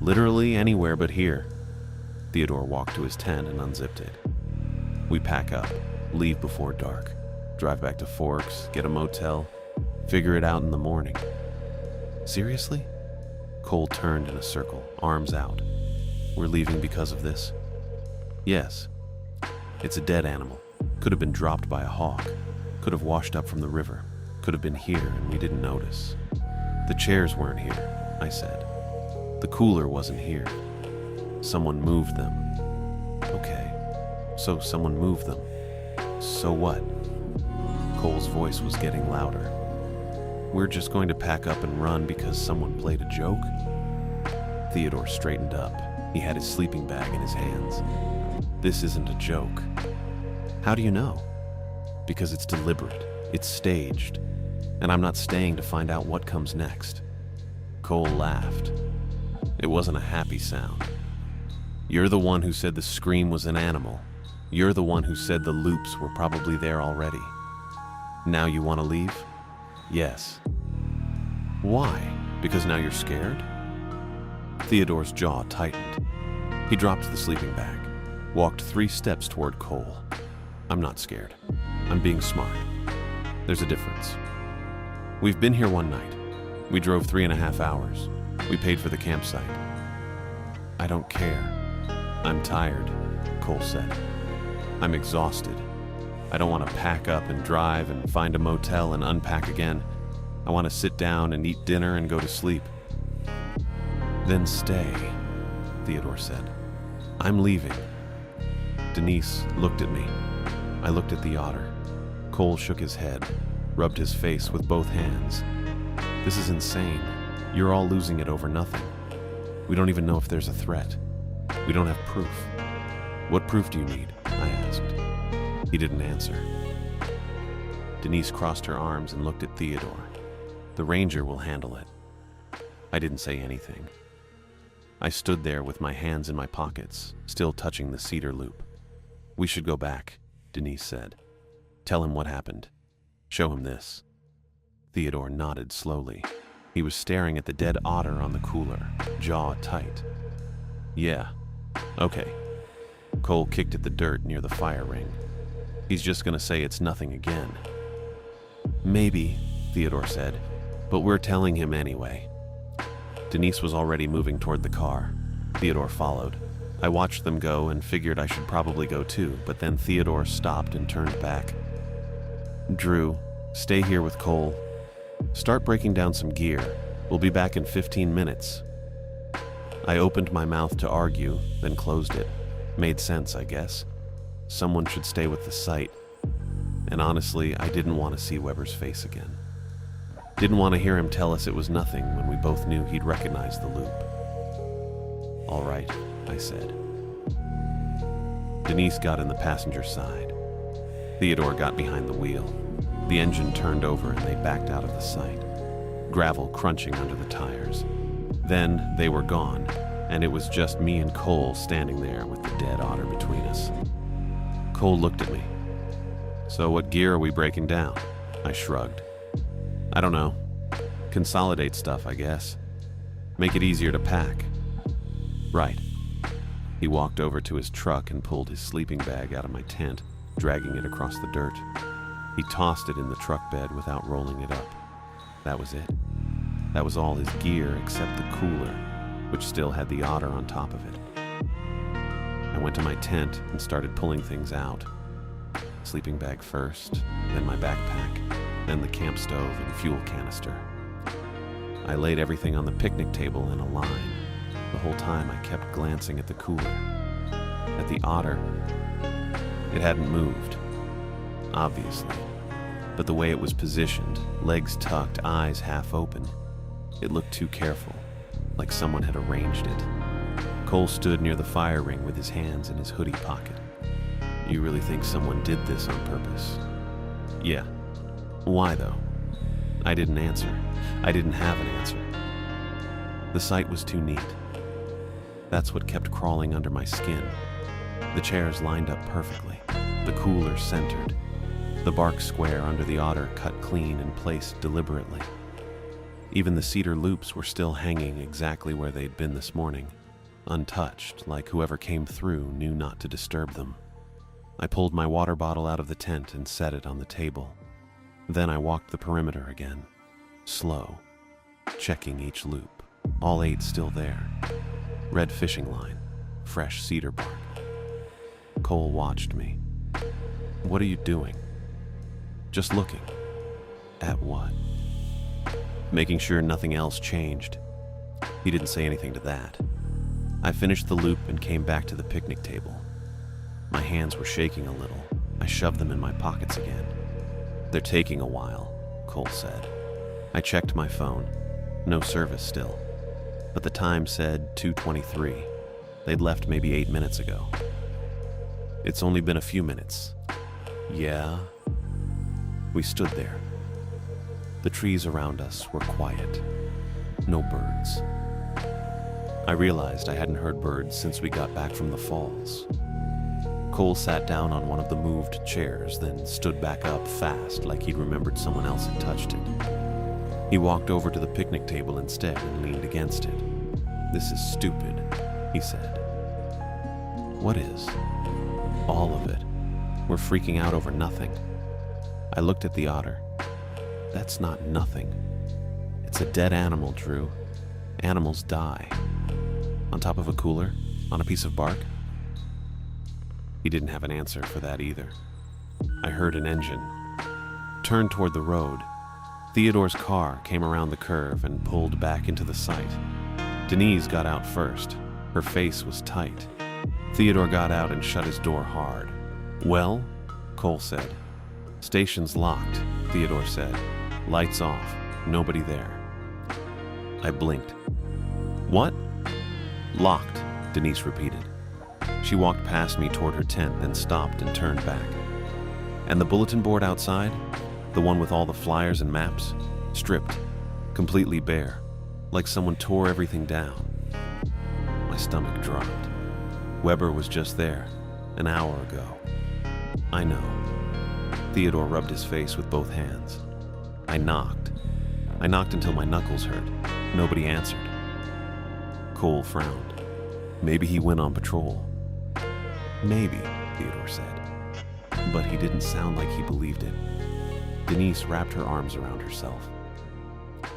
"Literally anywhere but here." Theodore walked to his tent and unzipped it. "We pack up, leave before dark, drive back to Forks, get a motel, figure it out in the morning." "Seriously?" Cole turned in a circle, arms out. "We're leaving because of this?" "Yes. It's a dead animal. Could have been dropped by a hawk. Could have washed up from the river. Could have been here and we didn't notice. The chairs weren't here," I said. "The cooler wasn't here. Someone moved them." "Okay, so someone moved them. So what?" Cole's voice was getting louder. "We're just going to pack up and run because someone played a joke?" Theodore straightened up. He had his sleeping bag in his hands. "This isn't a joke." "How do you know?" "Because it's deliberate. It's staged. And I'm not staying to find out what comes next." Cole laughed. It wasn't a happy sound. "You're the one who said the scream was an animal. You're the one who said the loops were probably there already. Now you want to leave?" "Yes." "Why? Because now you're scared?" Theodore's jaw tightened. He dropped the sleeping bag, walked 3 steps toward Cole. "I'm not scared. I'm being smart. There's a difference. We've been here one night. We drove 3.5 hours. We paid for the campsite." "I don't care. I'm tired," Cole said. "I'm exhausted. I don't want to pack up and drive and find a motel and unpack again. I want to sit down and eat dinner and go to sleep." "Then stay," Theodore said. "I'm leaving." Denise looked at me. I looked at the otter. Cole shook his head, rubbed his face with both hands. "This is insane. You're all losing it over nothing. We don't even know if there's a threat. We don't have proof." "What proof do you need?" I asked. He didn't answer. Denise crossed her arms and looked at Theodore. "The ranger will handle it." I didn't say anything. I stood there with my hands in my pockets, still touching the cedar loop. "We should go back," Denise said. "Tell him what happened. Show him this." Theodore nodded slowly. He was staring at the dead otter on the cooler, jaw tight. "Yeah. Okay." Cole kicked at the dirt near the fire ring. "He's just gonna say it's nothing again." "Maybe," Theodore said, "but we're telling him anyway. Denise was already moving toward the car. Theodore followed. I watched them go and figured I should probably go too, but then Theodore stopped and turned back. "Drew, stay here with Cole. Start breaking down some gear. We'll be back in 15 minutes. I opened my mouth to argue, then closed it. Made sense, I guess. Someone should stay with the site. And honestly, I didn't want to see Weber's face again. Didn't want to hear him tell us it was nothing when we both knew he'd recognize the loop. "All right," I said. Denise got in the passenger side. Theodore got behind the wheel. The engine turned over and they backed out of the site, gravel crunching under the tires. Then they were gone, and it was just me and Cole standing there with the dead otter between us. Cole looked at me. "So what gear are we breaking down?" I shrugged. "I don't know. Consolidate stuff, I guess. Make it easier to pack." "Right." He walked over to his truck and pulled his sleeping bag out of my tent, dragging it across the dirt. He tossed it in the truck bed without rolling it up. That was it. That was all his gear except the cooler, which still had the otter on top of it. I went to my tent and started pulling things out. Sleeping bag first, then my backpack, then the camp stove and fuel canister. I laid everything on the picnic table in a line. The whole time I kept glancing at the cooler, at the otter. It hadn't moved, obviously, but the way it was positioned, legs tucked, eyes half open, it looked too careful, like someone had arranged it. Cole stood near the fire ring with his hands in his hoodie pocket. "You really think someone did this on purpose?" "Yeah." "Why, though?" I didn't answer. I didn't have an answer. The site was too neat. That's what kept crawling under my skin. The chairs lined up perfectly, the cooler centered, the bark square under the otter cut clean and placed deliberately. Even the cedar loops were still hanging exactly where they'd been this morning, untouched, like whoever came through knew not to disturb them. I pulled my water bottle out of the tent and set it on the table. Then I walked the perimeter again, slow, checking each loop. All 8 still there. Red fishing line, fresh cedar bark. Cole watched me. "What are you doing?" "Just looking." "At what?" "Making sure nothing else changed." He didn't say anything to that. I finished the loop and came back to the picnic table. My hands were shaking a little. I shoved them in my pockets again. "They're taking a while," Cole said. I checked my phone. No service still. But the time said 2:23. They'd left maybe 8 minutes ago. "It's only been a few minutes." "Yeah?" We stood there. The trees around us were quiet. No birds. I realized I hadn't heard birds since we got back from the falls. Cole sat down on one of the moved chairs, then stood back up fast like he'd remembered someone else had touched it. He walked over to the picnic table instead and leaned against it. "This is stupid," he said. "What is?" "All of it. We're freaking out over nothing." I looked at the otter. "That's not nothing. It's a dead animal, Drew. Animals die. On top of a cooler? On a piece of bark?" He didn't have an answer for that either. I heard an engine. Turned toward the road. Theodore's car came around the curve and pulled back into the site. Denise got out first. Her face was tight. Theodore got out and shut his door hard. "Well?" Cole said. "Station's locked," Theodore said. "Lights off. Nobody there." I blinked. "What?" "Locked," Denise repeated. She walked past me toward her tent, then stopped and turned back. "And the bulletin board outside? The one with all the flyers and maps? Stripped. Completely bare. Like someone tore everything down." My stomach dropped. Weber was just there, an hour ago. "I know." Theodore rubbed his face with both hands. I knocked. I knocked until my knuckles hurt. Nobody answered. Cole frowned. "Maybe he went on patrol." "Maybe," Theodore said. But he didn't sound like he believed it. Denise wrapped her arms around herself.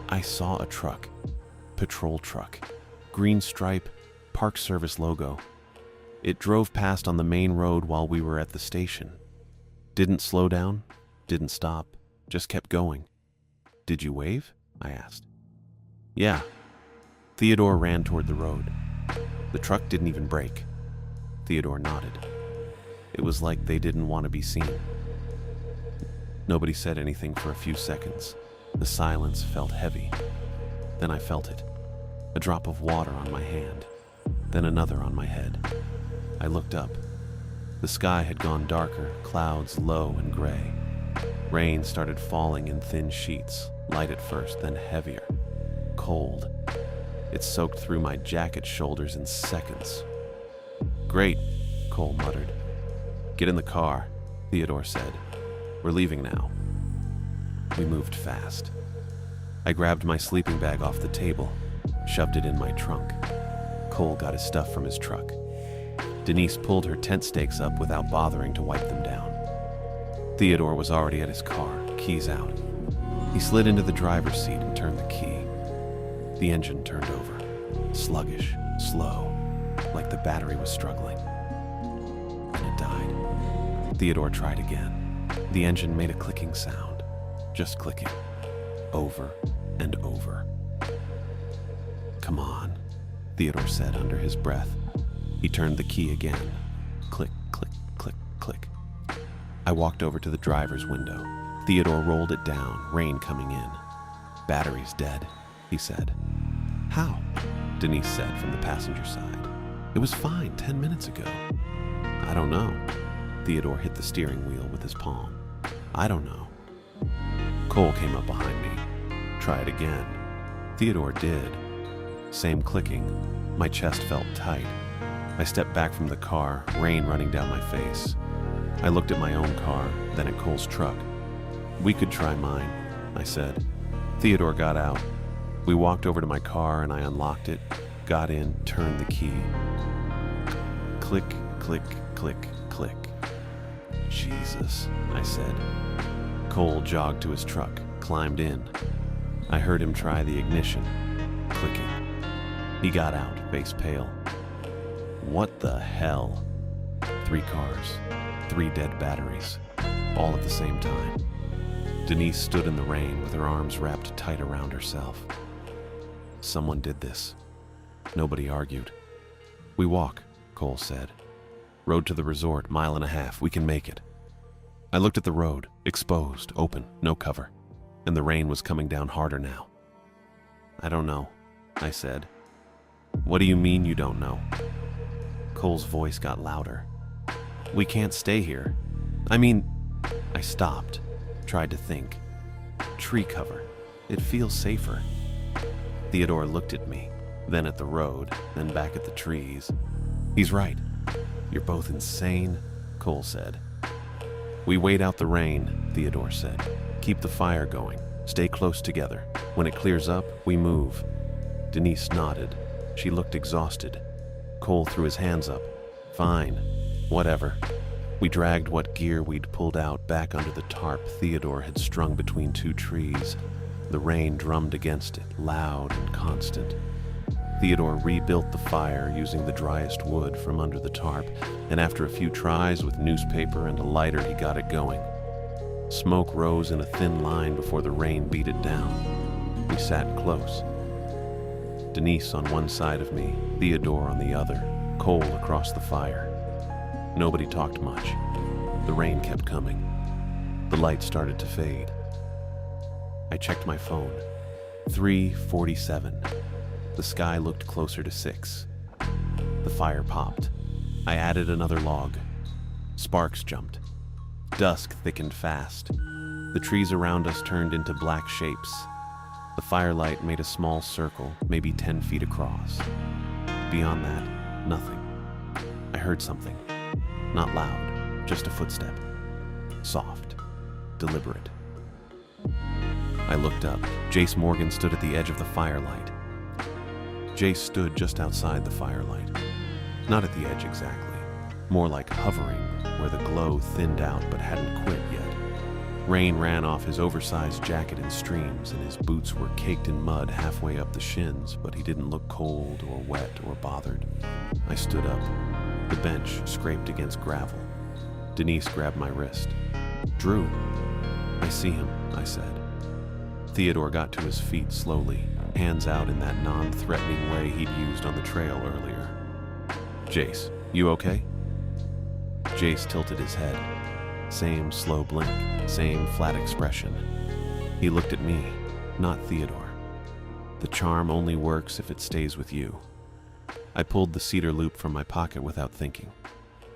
"I saw a truck. patrol truck. Green stripe, Park Service logo. It drove past on the main road while we were at the station. Didn't slow down, didn't stop, just kept going. Did you wave? I asked. Yeah. Theodore ran toward the road. The truck didn't even brake. Theodore nodded. It was like they didn't want to be seen. Nobody said anything for a few seconds. The silence felt heavy. Then I felt it. A drop of water on my hand, then another on my head. I looked up. The sky had gone darker, clouds low and gray. Rain started falling in thin sheets, light at first, then heavier. Cold. It soaked through my jacket shoulders in seconds. Great, Cole muttered. Get in the car, Theodore said. We're leaving now. We moved fast. I grabbed my sleeping bag off the table, shoved it in my trunk. Cole got his stuff from his truck. Denise pulled her tent stakes up without bothering to wipe them down. Theodore was already at his car, keys out. He slid into the driver's seat and turned the key. The engine turned over, sluggish, slow, like the battery was struggling. And it died. Theodore tried again. The engine made a clicking sound, just clicking, over and over. Come on, Theodore said under his breath. He turned the key again. Click, click, click, click. I walked over to the driver's window. Theodore rolled it down, rain coming in. Battery's dead, he said. How? Denise said from the passenger side. It was fine 10 minutes ago. I don't know. Theodore hit the steering wheel with his palm. I don't know. Cole came up behind me. Try it again. Theodore did. Same clicking. My chest felt tight. I stepped back from the car, rain running down my face. I looked at my own car, then at Cole's truck. We could try mine, I said. Theodore got out. We walked over to my car and I unlocked it, got in, turned the key. Click, click, click, click. Jesus, I said. Cole jogged to his truck, climbed in. I heard him try the ignition, clicking. He got out, face pale. What the hell? 3 cars, 3 dead batteries, all at the same time. Denise stood in the rain with her arms wrapped tight around herself. Someone did this. Nobody argued. We walk, Cole said. Road to the resort, 1.5 miles. We can make it. I looked at the road, exposed, open, no cover, and the rain was coming down harder now. I don't know, I said. What do you mean you don't know? Cole's voice got louder. We can't stay here. I stopped, tried to think. Tree cover. It feels safer. Theodore looked at me, then at the road, then back at the trees. He's right. You're both insane, Cole said. We wait out the rain, Theodore said. Keep the fire going. Stay close together. When it clears up, we move. Denise nodded. She looked exhausted. Cole threw his hands up. Fine. Whatever. We dragged what gear we'd pulled out back under the tarp Theodore had strung between 2 trees. The rain drummed against it, loud and constant. Theodore rebuilt the fire using the driest wood from under the tarp, and after a few tries with newspaper and a lighter, he got it going. Smoke rose in a thin line before the rain beat it down. We sat close. Denise on one side of me, Theodore on the other, Cole across the fire. Nobody talked much. The rain kept coming. The light started to fade. I checked my phone. 3:47. The sky looked closer to 6. The fire popped. I added another log. Sparks jumped. Dusk thickened fast. The trees around us turned into black shapes. The firelight made a small circle, maybe 10 feet across. Beyond that, nothing. I heard something. Not loud, just a footstep. Soft, deliberate. I looked up. Jace Morgan stood at the edge of the firelight. Jace stood just outside the firelight. Not at the edge exactly. More like hovering, where the glow thinned out but hadn't quit yet. Rain ran off his oversized jacket in streams, and his boots were caked in mud halfway up the shins, but he didn't look cold or wet or bothered. I stood up. The bench scraped against gravel. Denise grabbed my wrist. "Drew." "I see him," I said. Theodore got to his feet slowly, hands out in that non-threatening way he'd used on the trail earlier. "Jace, you okay?" Jace tilted his head. Same slow blink, same flat expression. He looked at me, not Theodore. The charm only works if it stays with you. I pulled the cedar loop from my pocket without thinking.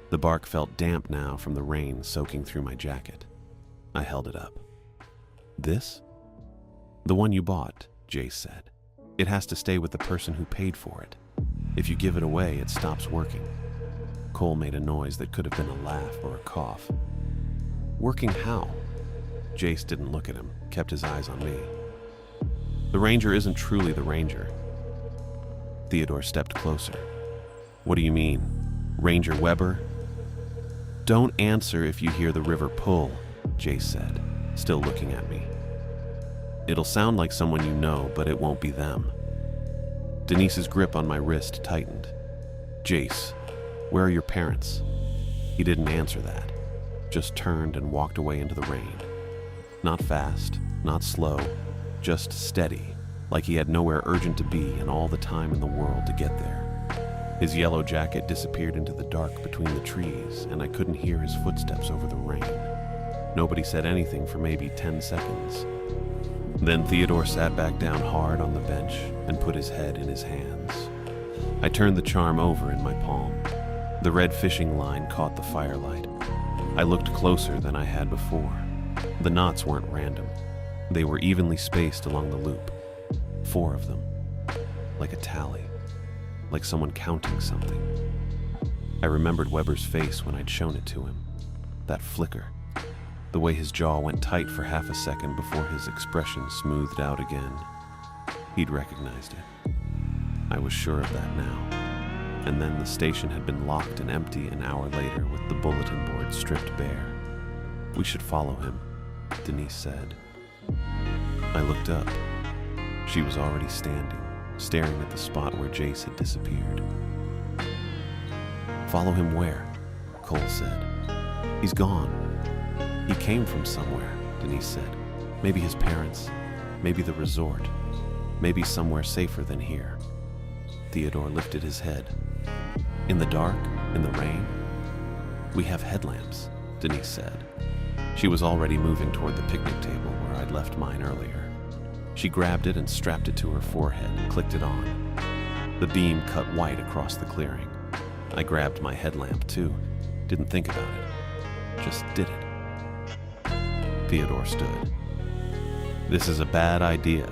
The bark felt damp now from the rain soaking through my jacket. I held it up. "This?" "The one you bought," Jace said. "It has to stay with the person who paid for it. If you give it away, it stops working." Cole made a noise that could have been a laugh or a cough. "Working how?" Jace didn't look at him, kept his eyes on me. "The ranger isn't truly the ranger." Theodore stepped closer. "What do you mean? Ranger Weber?" "Don't answer if you hear the river pull," Jace said, still looking at me. "It'll sound like someone you know, but it won't be them." Denise's grip on my wrist tightened. "Jace, where are your parents?" He didn't answer that, just turned and walked away into the rain. Not fast, not slow, just steady, like he had nowhere urgent to be and all the time in the world to get there. His yellow jacket disappeared into the dark between the trees, and I couldn't hear his footsteps over the rain. Nobody said anything for maybe 10 seconds. Then Theodore sat back down hard on the bench and put his head in his hands. I turned the charm over in my palm. The red fishing line caught the firelight. I looked closer than I had before. The knots weren't random. They were evenly spaced along the loop. 4 of them. Like a tally. Like someone counting something. I remembered Weber's face when I'd shown it to him. That flicker. The way his jaw went tight for half a second before his expression smoothed out again. He'd recognized it. I was sure of that now. And then the station had been locked and empty an hour later with the bulletin board stripped bare. "We should follow him," Denise said. I looked up. She was already standing, staring at the spot where Jace had disappeared. "Follow him where?" Cole said. "He's gone." "He came from somewhere," Denise said. "Maybe his parents, maybe the resort, maybe somewhere safer than here." Theodore lifted his head. "In the dark? In the rain?" "We have headlamps," Denise said. She was already moving toward the picnic table where I'd left mine earlier. She grabbed it and strapped it to her forehead and clicked it on. The beam cut white across the clearing. I grabbed my headlamp too. Didn't think about it. Just did it. Theodore stood. "This is a bad idea.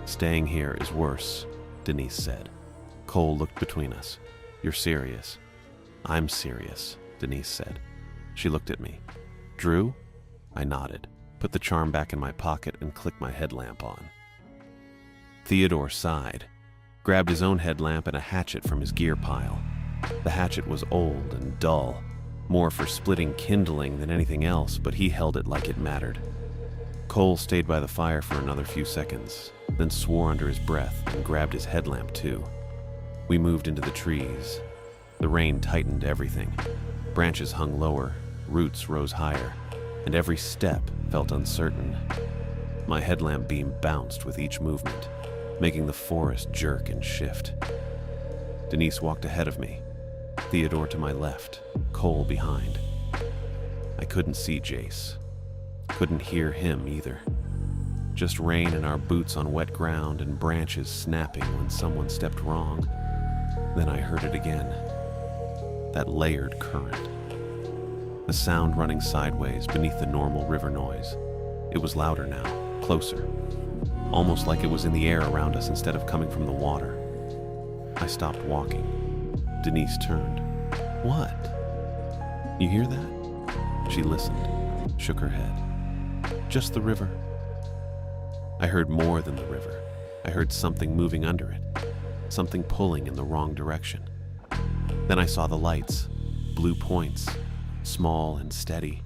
Staying here is worse," Denise said. Cole looked between us. "You're serious." "I'm serious," Denise said. She looked at me. "Drew?" I nodded, put the charm back in my pocket, and clicked my headlamp on. Theodore sighed, grabbed his own headlamp and a hatchet from his gear pile. The hatchet was old and dull, more for splitting kindling than anything else, but he held it like it mattered. Cole stayed by the fire for another few seconds, then swore under his breath and grabbed his headlamp too. We moved into the trees. The rain tightened everything. Branches hung lower, roots rose higher, and every step felt uncertain. My headlamp beam bounced with each movement, making the forest jerk and shift. Denise walked ahead of me, Theodore to my left, Cole behind. I couldn't see Jace. Couldn't hear him either. Just rain in our boots on wet ground and branches snapping when someone stepped wrong. Then I heard it again. That layered current. The sound running sideways beneath the normal river noise. It was louder now, closer. Almost like it was in the air around us instead of coming from the water. I stopped walking. Denise turned. "What?" "You hear that?" She listened, shook her head. "Just the river." I heard more than the river. I heard something moving under it, something pulling in the wrong direction. Then I saw the lights, blue points, small and steady.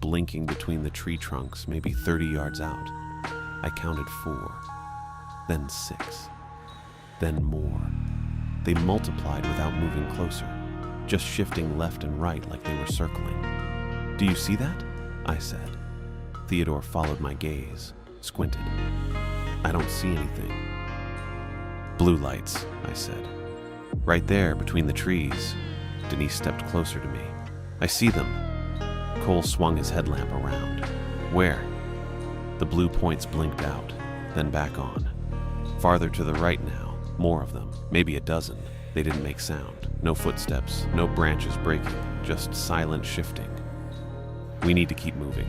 blinking between the tree trunks, maybe 30 yards out. I counted 4, then 6, then more. They multiplied without moving closer, just shifting left and right like they were circling. "Do you see that?" I said. Theodore followed my gaze, squinted. "I don't see anything." "Blue lights," I said. "Right there, between the trees." Denise stepped closer to me. "I see them." Cole swung his headlamp around. "Where?" The blue points blinked out, then back on. Farther to the right now, more of them, maybe a dozen. They didn't make sound. No footsteps, no branches breaking, just silent shifting. "We need to keep moving,"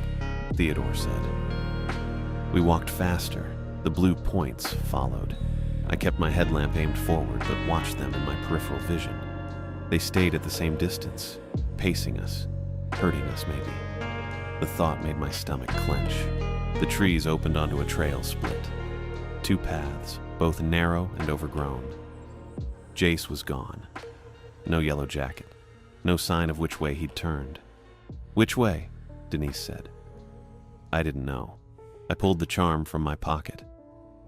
Theodore said. We walked faster. The blue points followed. I kept my headlamp aimed forward, but watched them in my peripheral vision. They stayed at the same distance, pacing us, hurting us maybe. The thought made my stomach clench. The trees opened onto a trail split. 2 paths, both narrow and overgrown. Jace was gone. No yellow jacket. No sign of which way he'd turned. "Which way?" Denise said. I didn't know. I pulled the charm from my pocket.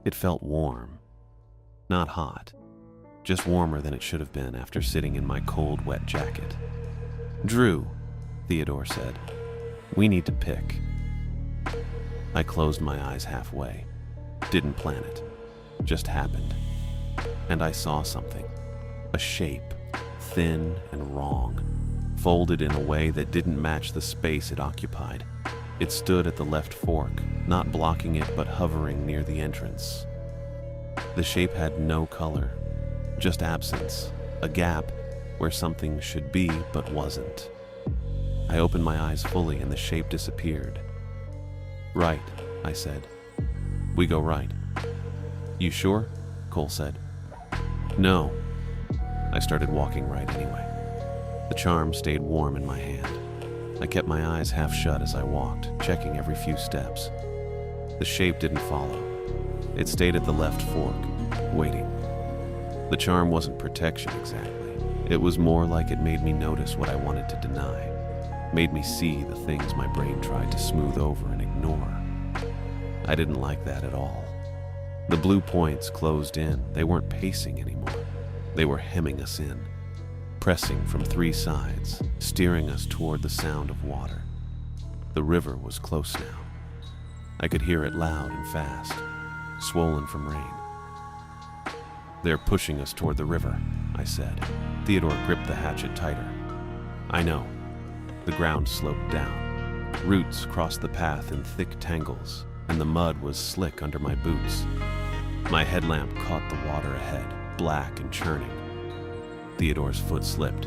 It felt warm. Not hot. Just warmer than it should have been after sitting in my cold, wet jacket. "Drew," Theodore said, "we need to pick." I closed my eyes halfway. Didn't plan it. Just happened. And I saw something. A shape, thin and wrong, folded in a way that didn't match the space it occupied. It stood at the left fork, not blocking it but hovering near the entrance. The shape had no color, just absence, a gap where something should be but wasn't. I opened my eyes fully and the shape disappeared. "Right," I said. "We go right." "You sure?" Cole said. "No." I started walking right anyway. The charm stayed warm in my hand. I kept my eyes half shut as I walked, checking every few steps. The shape didn't follow. It stayed at the left fork, waiting. The charm wasn't protection exactly. It was more like it made me notice what I wanted to deny, made me see the things my brain tried to smooth over and ignore. I didn't like that at all. The blue points closed in. They weren't pacing anymore. They were hemming us in, pressing from 3 sides, steering us toward the sound of water. The river was close now. I could hear it loud and fast, swollen from rain. "They're pushing us toward the river," I said. Theodore gripped the hatchet tighter. "I know." The ground sloped down. Roots crossed the path in thick tangles, and the mud was slick under my boots. My headlamp caught the water ahead, black and churning. Theodore's foot slipped.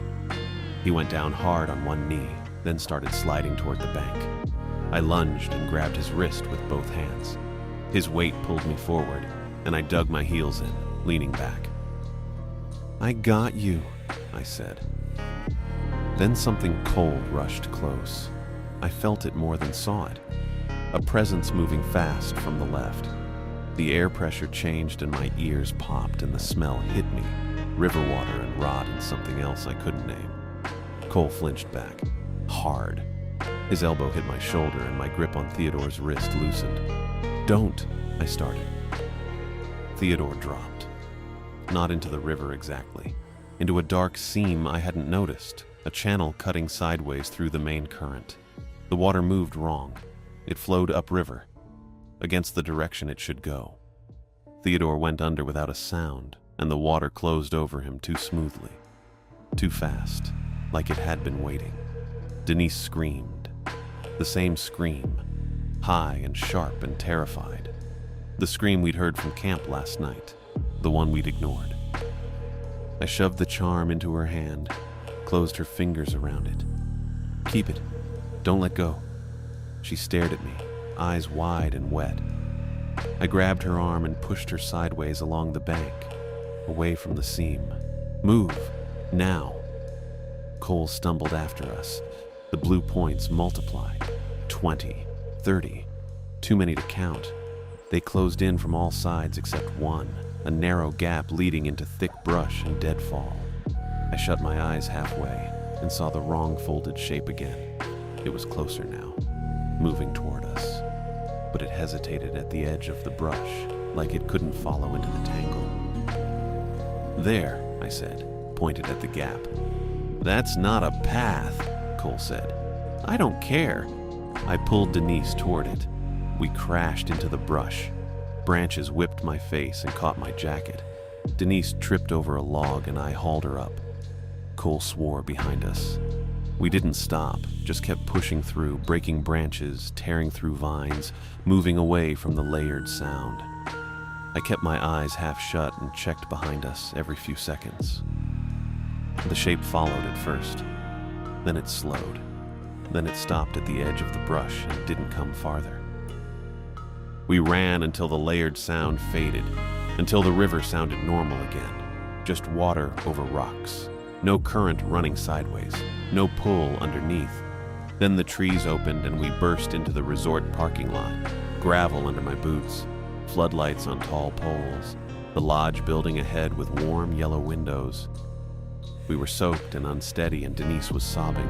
He went down hard on one knee, then started sliding toward the bank. I lunged and grabbed his wrist with both hands. His weight pulled me forward, and I dug my heels in, leaning back. "I got you," I said. Then something cold rushed close. I felt it more than saw it. A presence moving fast from the left. The air pressure changed and my ears popped and the smell hit me. River water and rot and something else I couldn't name. Cole flinched back, hard. His elbow hit my shoulder and my grip on Theodore's wrist loosened. "Don't," I started. Theodore dropped. Not into the river exactly. Into a dark seam I hadn't noticed, a channel cutting sideways through the main current. The water moved wrong. It flowed upriver, against the direction it should go. Theodore went under without a sound, and the water closed over him too smoothly, too fast, like it had been waiting. Denise screamed. The same scream, high and sharp and terrified. The scream we'd heard from camp last night, the one we'd ignored. I shoved the charm into her hand, closed her fingers around it. "Keep it. Don't let go." She stared at me, eyes wide and wet. I grabbed her arm and pushed her sideways along the bank, away from the seam. "Move, now." Cole stumbled after us. The blue points multiplied. 20, 30, too many to count. They closed in from all sides except one, a narrow gap leading into thick brush and deadfall. I shut my eyes halfway and saw the wrong folded shape again. It was closer now. moving toward us. But it hesitated at the edge of the brush, like it couldn't follow into the tangle. "There," I said, pointed at the gap. "That's not a path," Cole said. "I don't care." I pulled Denise toward it. We crashed into the brush. Branches whipped my face and caught my jacket. Denise tripped over a log and I hauled her up. Cole swore behind us. We didn't stop, just kept pushing through, breaking branches, tearing through vines, moving away from the layered sound. I kept my eyes half shut and checked behind us every few seconds. The shape followed at first. Then it slowed. Then it stopped at the edge of the brush and didn't come farther. We ran until the layered sound faded, until the river sounded normal again. Just water over rocks. No current running sideways. No pull underneath. Then the trees opened and we burst into the resort parking lot. Gravel under my boots. Floodlights on tall poles. The lodge building ahead with warm yellow windows. We were soaked and unsteady and Denise was sobbing.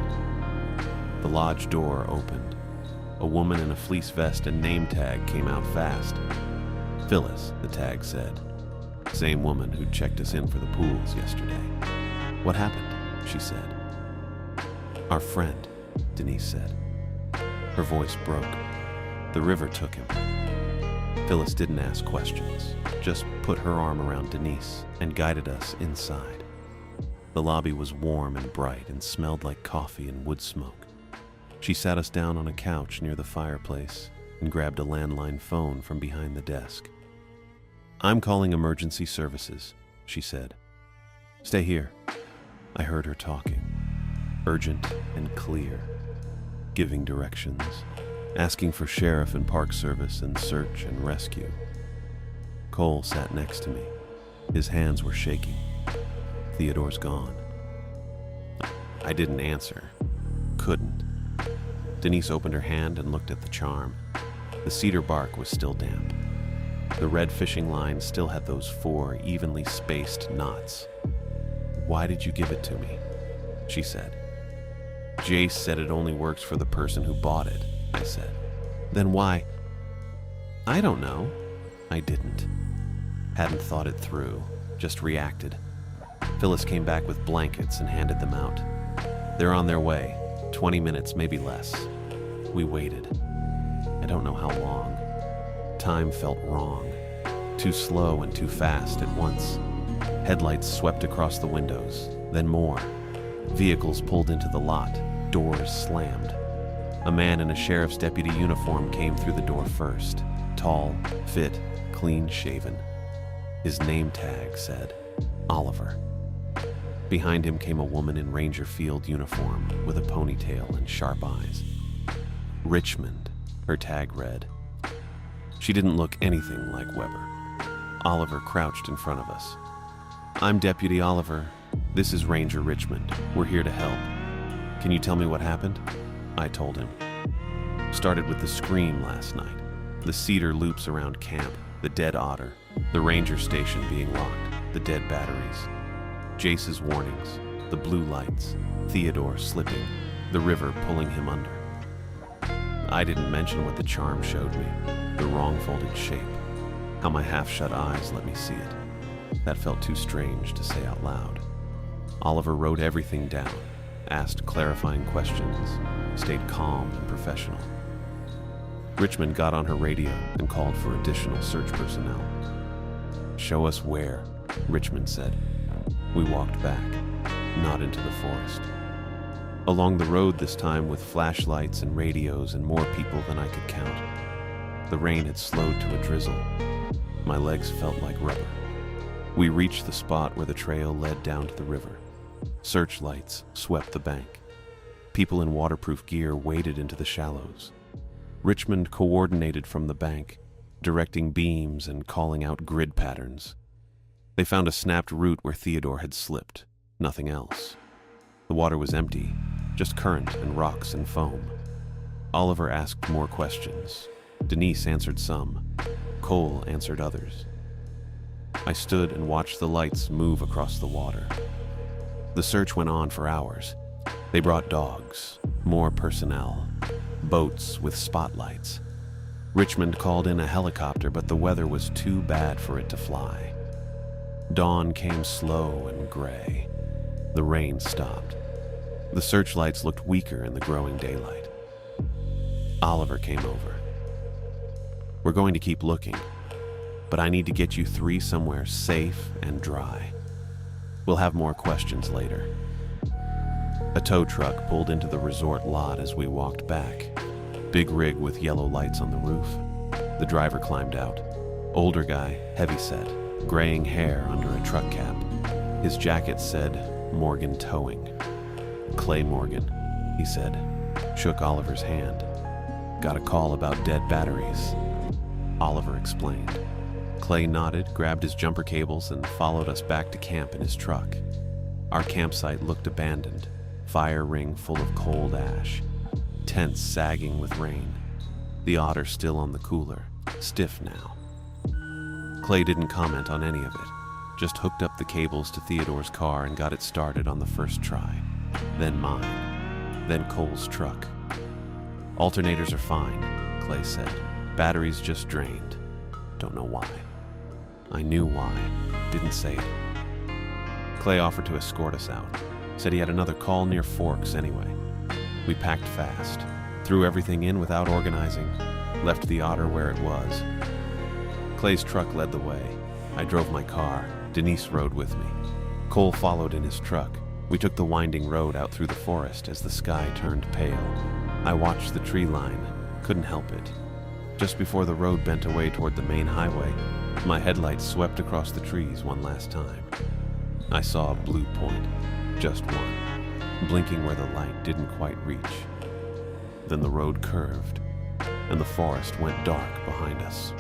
The lodge door opened. A woman in a fleece vest and name tag came out fast. "Phyllis," the tag said. Same woman who'd checked us in for the pools yesterday. "What happened?" she said. "Our friend," Denise said. Her voice broke. "The river took him." Phyllis didn't ask questions, just put her arm around Denise and guided us inside. The lobby was warm and bright and smelled like coffee and wood smoke. She sat us down on a couch near the fireplace and grabbed a landline phone from behind the desk. "I'm calling emergency services," she said. "Stay here." I heard her talking, urgent and clear, giving directions, asking for sheriff and park service and search and rescue. Cole sat next to me. His hands were shaking. "Theodore's gone." I didn't answer. Couldn't. Denise opened her hand and looked at the charm. The cedar bark was still damp. The red fishing line still had those 4 evenly spaced knots. "Why did you give it to me?" she said. "Jace said it only works for the person who bought it," I said. "Then why?" "I don't know." I didn't. Hadn't thought it through, just reacted. Phyllis came back with blankets and handed them out. "They're on their way. 20 minutes, maybe less." We waited. I don't know how long. Time felt wrong. Too slow and too fast at once. Headlights swept across the windows, then more. Vehicles pulled into the lot, doors slammed. A man in a sheriff's deputy uniform came through the door first. Tall, fit, clean-shaven. His name tag said, Oliver. Behind him came a woman in Ranger Field uniform with a ponytail and sharp eyes. Richmond, her tag read. She didn't look anything like Weber. Oliver crouched in front of us. "I'm Deputy Oliver. This is Ranger Richmond. We're here to help. Can you tell me what happened?" I told him. Started with the scream last night. The cedar loops around camp, the dead otter, the ranger station being locked, the dead batteries. Jace's warnings, the blue lights, Theodore slipping, the river pulling him under. I didn't mention what the charm showed me, the wrong-folded shape, how my half-shut eyes let me see it. That felt too strange to say out loud. Oliver wrote everything down, asked clarifying questions, stayed calm and professional. Richmond got on her radio and called for additional search personnel. "Show us where," Richmond said. We walked back, not into the forest. Along the road this time with flashlights and radios and more people than I could count. The rain had slowed to a drizzle. My legs felt like rubber. We reached the spot where the trail led down to the river. Searchlights swept the bank. People in waterproof gear waded into the shallows. Richmond coordinated from the bank, directing beams and calling out grid patterns. They found a snapped route where Theodore had slipped, nothing else. The water was empty, just current and rocks and foam. Oliver asked more questions. Denise answered some. Cole answered others. I stood and watched the lights move across the water. The search went on for hours. They brought dogs, more personnel, boats with spotlights. Richmond called in a helicopter, but the weather was too bad for it to fly. Dawn came slow and gray. The rain stopped. The searchlights looked weaker in the growing daylight. Oliver came over. "We're going to keep looking, but I need to get you three somewhere safe and dry. We'll have more questions later." A tow truck pulled into the resort lot as we walked back. Big rig with yellow lights on the roof. The driver climbed out. Older guy, heavyset, graying hair under a truck cap. His jacket said Morgan Towing. "Clay Morgan," he said. Shook Oliver's hand. "Got a call about dead batteries." Oliver explained. Clay nodded, grabbed his jumper cables, and followed us back to camp in his truck. Our campsite looked abandoned. Fire ring full of cold ash. Tents sagging with rain. The otter still on the cooler, stiff now. Clay didn't comment on any of it, just hooked up the cables to Theodore's car and got it started on the first try. Then mine. Then Cole's truck. "Alternators are fine," Clay said. "Batteries just drained. Don't know why." I knew why, didn't say it. Clay offered to escort us out. Said he had another call near Forks anyway. We packed fast, threw everything in without organizing, left the otter where it was. Clay's truck led the way. I drove my car. Denise rode with me. Cole followed in his truck. We took the winding road out through the forest as the sky turned pale. I watched the tree line, couldn't help it. Just before the road bent away toward the main highway, my headlights swept across the trees one last time. I saw a blue point, just one, blinking where the light didn't quite reach. Then the road curved, and the forest went dark behind us.